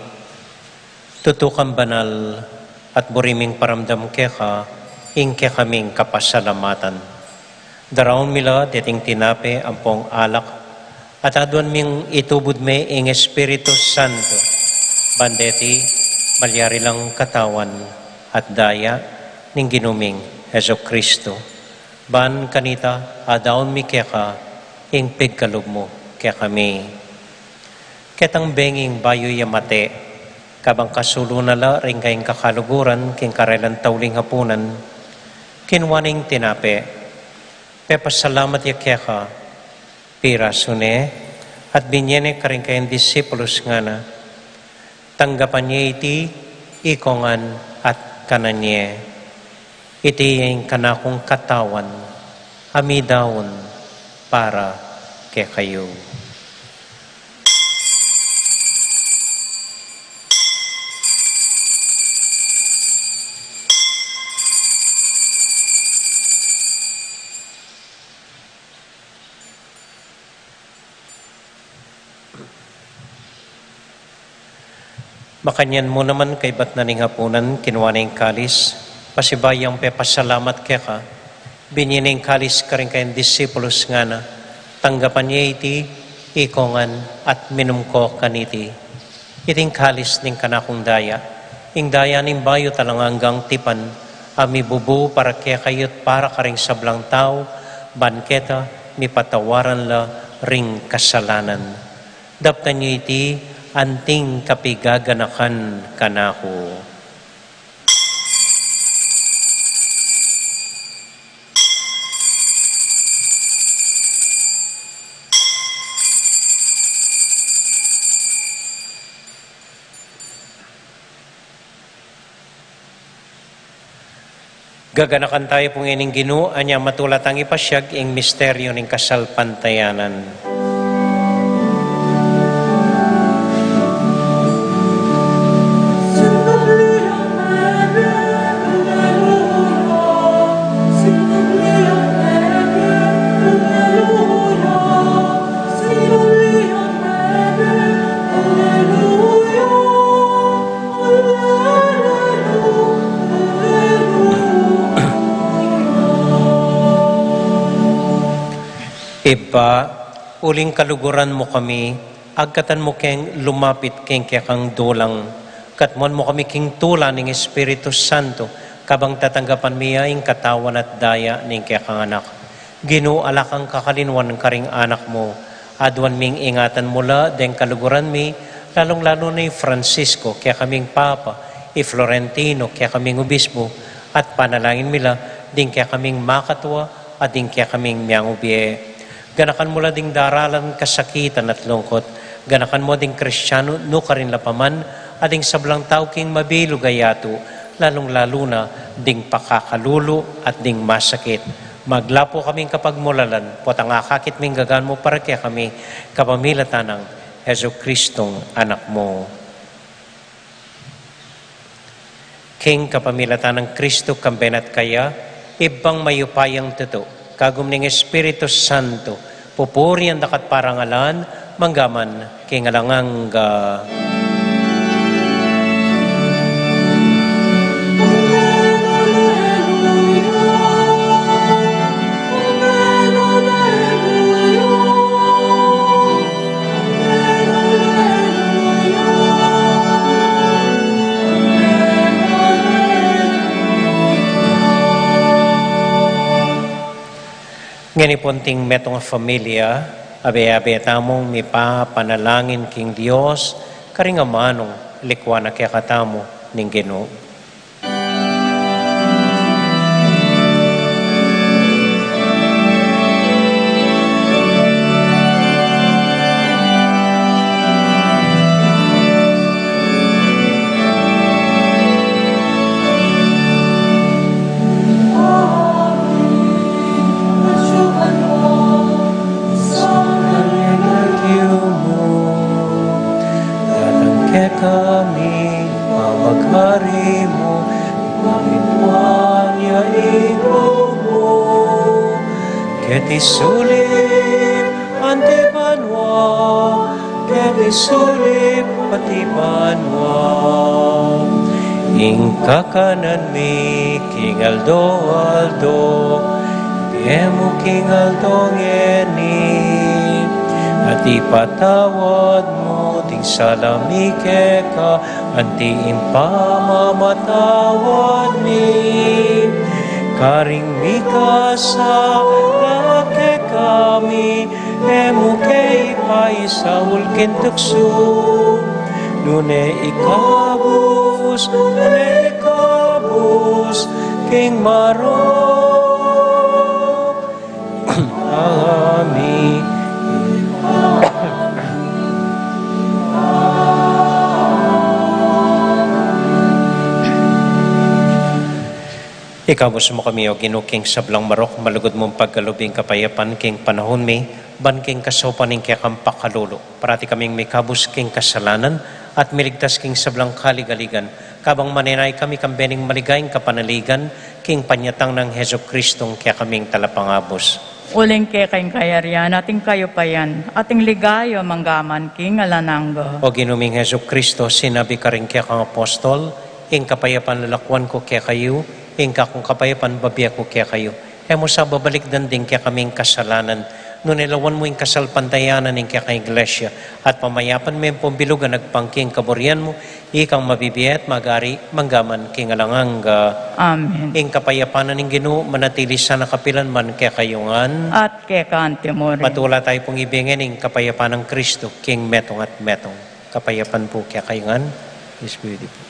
tutukan banal at buriming paramdam keka, ingke kaming kapasalamatan. Daraon mila deting tinape ampong alak, at adwan ming itubod me ing Espiritu Santo, bandeti, malyari lang katawan, at daya, ning ginuming Heso Kristo. Ban kanita, adaon mi keka, ing pigkalog mo, kaya kami. Ketang benging bayo yamate, kabang kasulo nala ring kayong kakaluguran, king karelan tauling hapunan, kinwaning tinape, pepasalamat ya keka, pira sune, at binyene ka rin kayong disipulos nga na, tanggapan niya iti, ikongan at kananye, iti yung kanakong katawan, amidawon para kay kayo. Makanyan mo naman kay ba't naning hapunan, kinuha na yung kalis, pasibayang pepasalamat kaya ka, binyining kalis ka rin kayong disipulos nga na, tanggapan niya iti, ikongan at minum ko kaniti. Iting kalis ning kanakong daya, ing daya ning bayo talanganggang tipan, ami bubu para kaya kayot para ka ring sablang tao, banketa, mi patawaran la ring kasalanan. Daptan niya iti, anting kapigaganakan kanako. Gaganakan tayo pong ining Ginoo, anya matulat ang ipasyag ing misteryo ning kasalpantayanan. Iba, uling kaluguran mo kami, agkatan mo keng lumapit keng kang dulang, katmuan mo kami king tula ng Espiritu Santo, kabang tatanggapan miya ing katawan at daya ng kang anak. Ginoo alakang kakalinwan karing anak mo, adwan ming ingatan mula deng kaluguran mi, lalong-lalo na Francisco, kaya kaming Papa, Florentino, kaya kaming Obispo, at panalangin mila, ding kaya kaming makatwa, at ding kaya kaming miyang ubye. Ganakan mo ding daralan kasakitan at lungkot. Ganakan mo ding Kristyano, no ka rin lapaman, ading sablang tao king mabilo gayato, lalong-lalo na ding pakakalulo at ding masakit. Maglapo kaming kapag mulalan, potang akakit ming gagan mo para kaya kami kapamilatan ng Heso Kristong anak mo. King kapamilatan ng Kristo kambenat kaya, ibang mayupayang tuto, kagum ning Espiritu Santo, pupuri ang dakat parangalan, manggaman, kingalanganga. Ngani punting metong familia, abe-abe tamong mipa panalangin king Dios, karingamanong likwa na kaya katamo ning Ginoo. Kami maghari mo, pangitwan niya ikaw mo. Ket isulim ante banwa, ket isulip pati banwa. Ing kakanan mi King Aldo, Emo King Aldo ngeni, at ipatawad mo ting salami ka, anti impamamatawad mi. Karing mi kasa lake kami, emo kay paisa ulkin tukso. Nune ikabus, King Maro. Amin. Ikabus mo kami o ginuking sablang marok, malugod mong pagkalubing kapayapan king panahon mi, ban king kasopan ning kaya kang pakalulo. Parati kaming may kabus king kasalanan at miligtas king sablang kaligaligan. Kabang maninay kami kambening maligayang kapanaligan, king panyatang ng Heso Kristong kaya kaming talapangabos. Uling ke kayong kayarian, ating kayo pa yan, ating ligayo manggaman king alananggo. O ginuming Heso Kristo, sinabi ka rin kaya kang apostol, ing kapayapan lalakwan ko kaya kayo, ing kakong kapayapan babiya ko kaya kayo. E mo sa babalik danding kaya kaming kasalanan, nunilawan mo ing kasalpantayanan ing kaya kang iglesia, at pamayapan mo yung pumbilugan nagpangking kaburian mo, ikang mabibiyat magari manggaman king alanganga. Amen. Ing kapayapanan ing Ginoo manatili sa nakapilan man kaya kayungan. At ke kantimori. Patula tayo pong ibigin ing kapayapan ng Kristo, king metong at metong. Kapayapan po kaya kayungan. Espiritu po.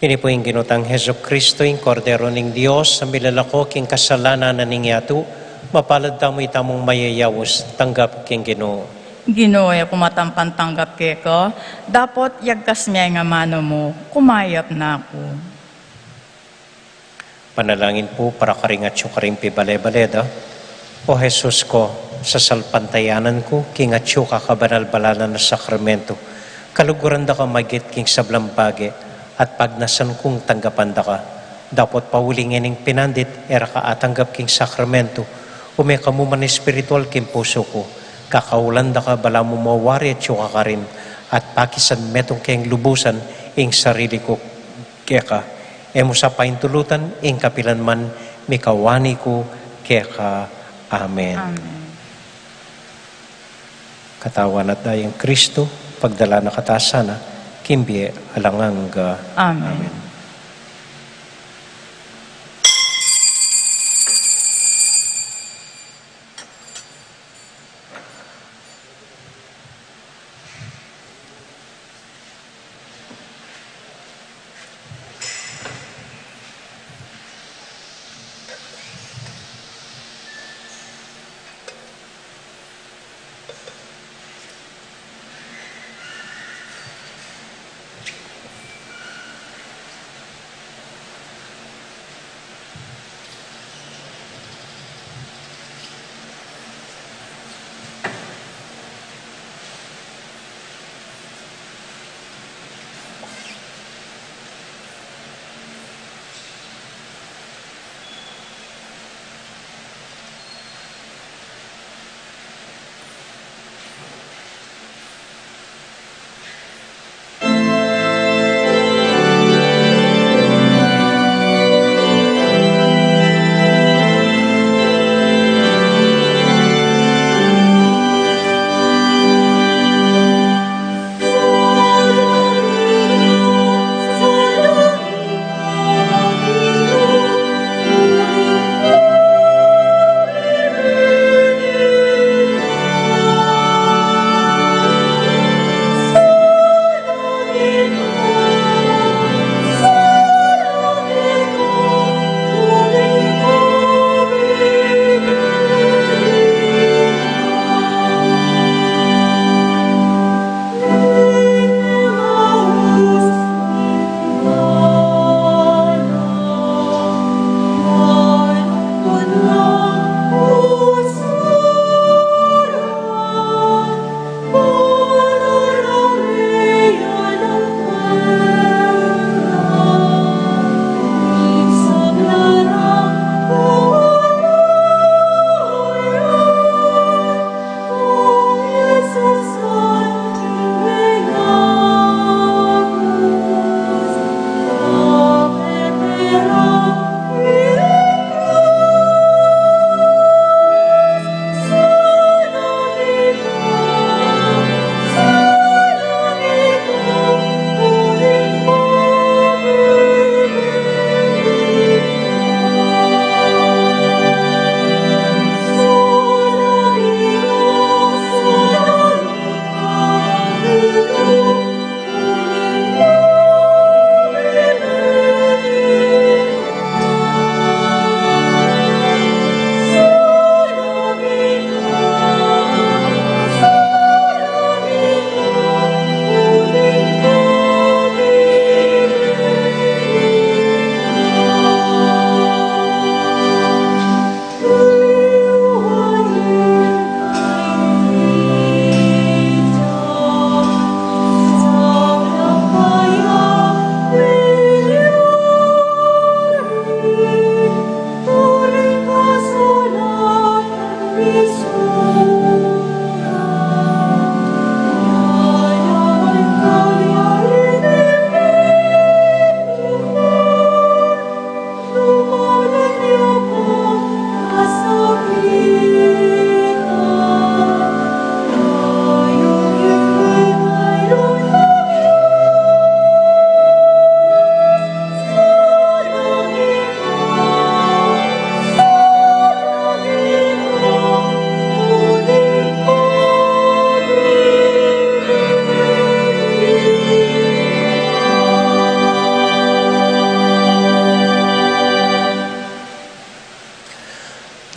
Ini po yung ginutang Heso Kristo, yung kordero ng Diyos, sa milalako king kasalanan na ningyatu, mapalad tamo itamong mayayawos, tanggap king Ginoo. Ginoo, kumatampan tanggap ke ko, dapat yagkas niya nga mano mo, kumayap na ako. Panalangin po para karingat yung karimpi bale-baleda. O Jesus ko, sa salpantayanan ko, kingat yung kakabanal-balalan na sakramento, kaluguran da ka magit king sablambage, at pagnasan kong tanggapan da ka. Dapat paulingin ng pinandit, era ka atanggap king sakramento, umekamuman espiritual king puso ko, kakaulan da ka bala mo mawari at yung kakarin, at pakisan metong keng lubusan, ing sarili ko kaya ka. Emo sa paintulutan, ing kapilan man, mikawani ko kaya ka. Amen. Amen. Katawan at dayang Kristo, pagdala na katasana, kimbiye alanganga. Amen.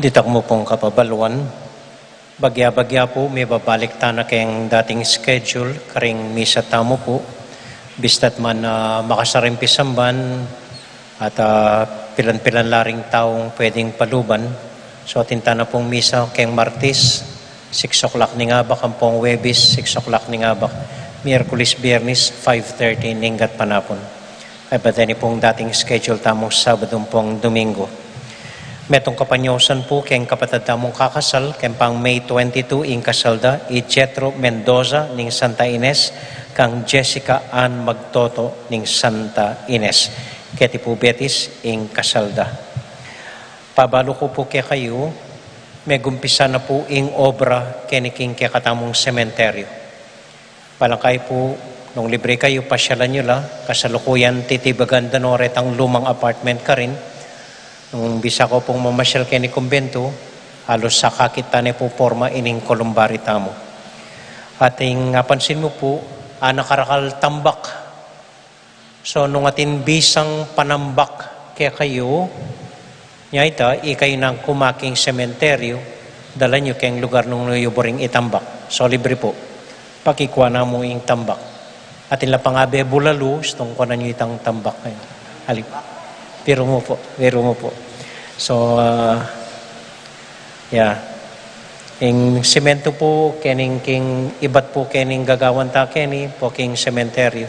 Ditak mo pong kapabaluan, bagya-bagya po, may babalik ta na kayong dating schedule, karing misa tamo po, bistat man makasaring pisamban, at pilan-pilan laring taong pwedeng paluban. So atinta na pong misa kayong Martes, 6 o'clock ni ngabak, ang pong Webis, 6 o'clock ni ngabak, Miyerkules, Biyernes, 5:30, ninggat panapon. Ay ba pong dating schedule tamong Sabadong pong Domingo. Metong kapanyosan po kayong kapatid tamong kakasal, kayong pang May 22, ing kasalda, i Jetro Mendoza ning Santa Ines, kang Jessica Ann Magtoto ning Santa Ines. Keti po Betis ing kasalda. Pabalo ko po kaya kayo, may gumpisa na po ing obra keniking kaya katamong sementeryo. Palangkay po, nung libre kayo, pasyalan nyo la, kasalukuyan titibagan danoret ang lumang apartment ka rin. Nung bisa ko pong mamasyal kayo ni kumbento, halos sa kakitane po forma ining kolumbari tamo. Ating napansin mo po, nakarakal tambak. So nung atin bisang panambak kaya kayo, niya ita, ikay ng kumaking sementeryo, dala nyo kayong lugar nung nuyuboring itambak. So libre po, pakikuha na mo yung tambak. Atin la pangabe bulalo, stong ko na nyo itang tambak. Halip. Pero mo po. So, yeah. Yung semento po, kening ibat po kening gagawan ta keni, po king sementeryo.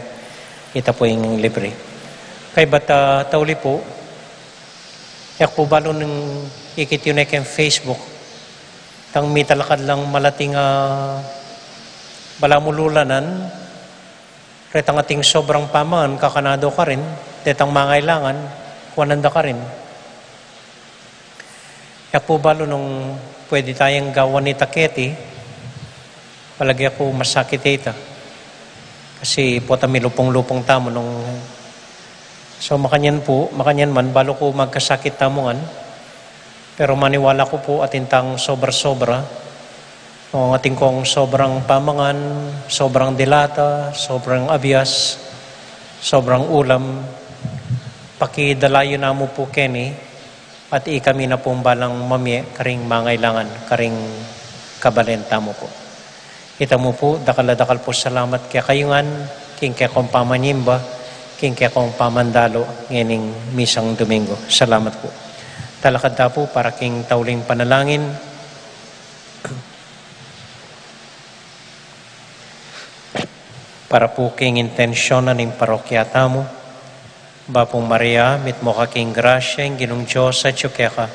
Ita po yung libre. Kay bata tauli po, yak po balo ng ikit yun na Facebook, tang mitalakad lang malating balamululanan, retang ating sobrang pamangan, kakanado ka rin, tetang mangailangan, kuwananda ka rin. Yak po balo nung pwede tayong gawan ni Taketi, palagi ako masakit ita. Kasi po tami lupong-lupong tamo nung... So makanyan man, balo ko magkasakit tamuan, pero maniwala ko po atintang sobra-sobra, ang ating kong sobrang pamangan, sobrang dilata, sobrang abyas, sobrang ulam, pakidalayo na mo po keni, at ikami na pong balang mamye, karing mangailangan, karing kabalenta mo po. Kita mo po, dakal-dakal po salamat kaya kayungan, king kaya kong pamanyimba, king kaya kong pamandalo, nganing misang Domingo. Salamat po. Talakad na po para king tauling panalangin. Para po king intensyon na ning parokyata mo, Bapong Maria, mit mo kaking grasya, yung ginong Diyos at yukeka.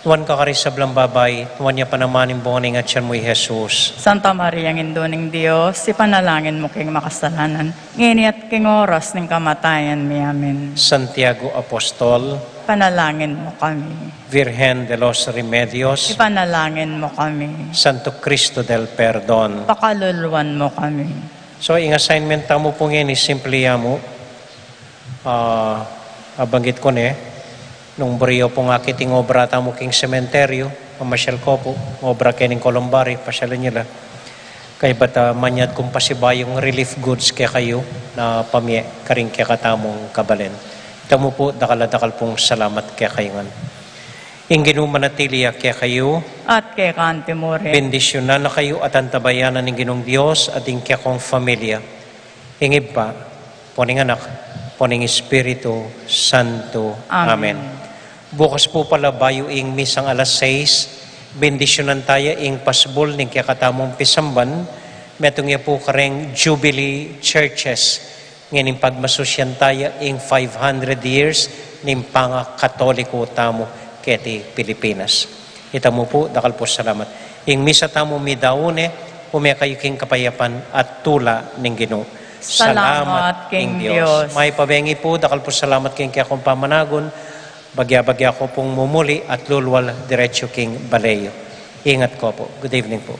Tuwan ka karisablang babay, tuwan niya panamanin bongang at siyan mo'y Jesus. Santa Maria, Ngindoning Diyos, ipanalangin mo king makasalanan. Ngini at king oras ng kamatayan mi. Amen. Santiago Apostol, Panalangin mo kami. Virgen de los Remedios, Ipanalangin mo kami. Santo Cristo del Perdon. Pakaluluwan mo kami. So, yung assignment tamo po ngayon is simply mo, abanggit ko nung buriyo po nga kiting obra tamo king sementeryo, pamasyal ko po, obra kening Columbari, pasyalan nyo lang. Kaya ba't manyad kung pasibayong relief goods kaya kayo na pamye, karing kaya katamong kabalen. Ito mo po, dakal-dakal pong salamat kaya kayo. Ingin manatili kaya kayo, At kay Kante More. bendisyonan na kayo at antabayanan ng Ginong Diyos at ng kaya kong familia. Ingib pa, poning anak, poning Espiritu Santo. Amen. Bukas po pala bayo ing misang alas 6, bendisyonan tayo ing pasbol ng kaya katamong pisamban, metong po kareng Jubilee Churches, ngayon pagmasusyan tayo ing 500 years ng panga-katoliko tamo keti Pilipinas. Ita mo po, dakal po salamat. Ing misa tamo midaone, kayo king kapayapan at tula ng Ginoo. Salamat king Diyos. May pabengi po, dakal po salamat king kaya kong pamanagon, bagya-bagya ko pong mumuli at lulwal diretso king Baleyo. Ingat ko po. Good evening po.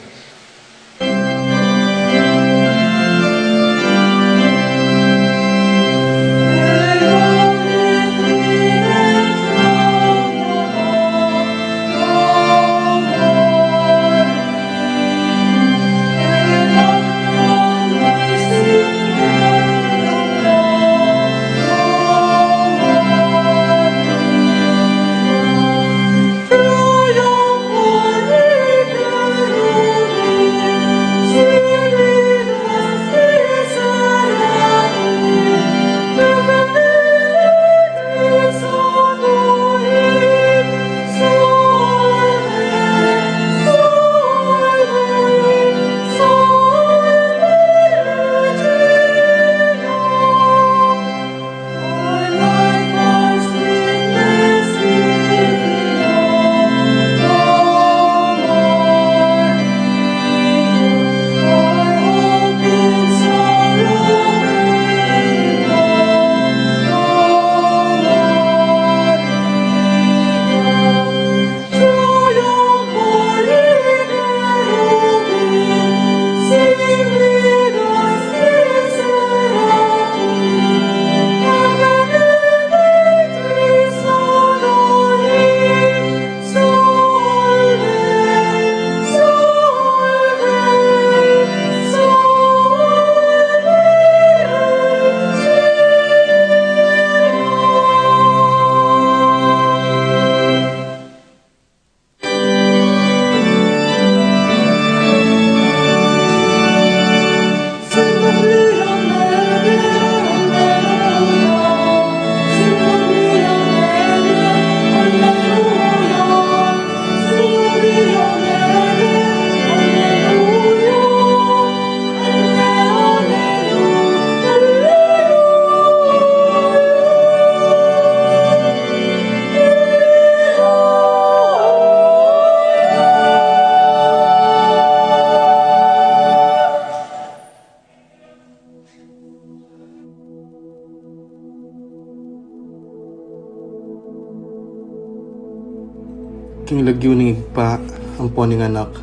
king lagyo ning igpa, ampo ning anak,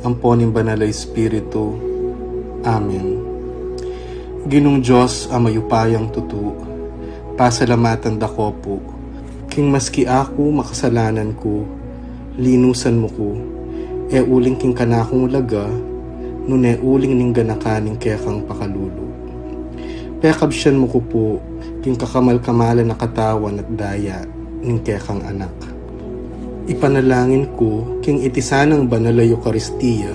ampo ning banal a Espiritu. Amen. Ginong Diyos ang mayupayang tutu, pasalamatan dako po, king maski ako makasalanan ko, linusan mo ko, e uling king kanakong laga, nun e uling ning ganakaning kekang pakalulu. Pekabsyan mo ko po, king kakamal-kamalan na katawan at daya, ning kekang anak. Ipanalangin ko, king itisanang banal a Eucharistia,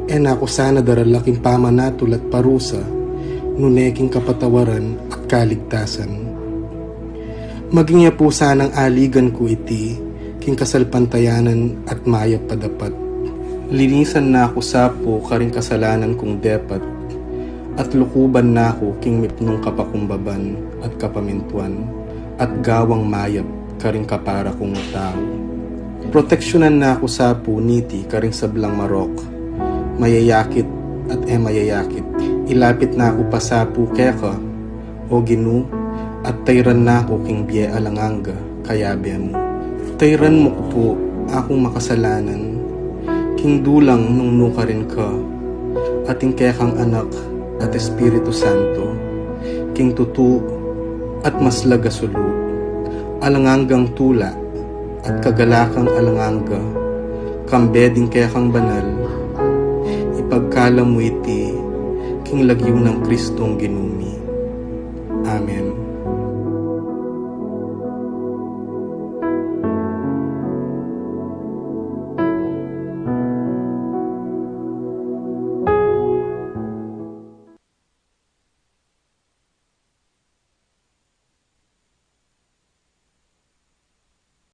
e nako sana daralaking pamanatul at parusa, nuneking kapatawaran at kaligtasan. Maging niya po sanang aligan ko iti, king kasalpantayanan at mayap padapat. Linisan na ako sapo karing kasalanan kong depat, at lukuban na ako king mipnong kapakumbaban at kapamintuan, at gawang mayap karing kapara kong tao. Proteksyonan na ako sapo niti karing sablang marok, mayayakit at mayayakit. Ilapit na ako pasapu keka, o Ginu, at tayran na ako king biye alanganga, kayabe mo. Tayran mo ko po, akong makasalanan, king dulang nung nuka rin ka, ating kekang anak at Espiritu Santo, king tutu at maslaga sulu, alanganggang tula at kagalakang alanganga, kambeding kekang banal, ipagkala mo iti, king lagyo ng Kristong ginumi. Amen.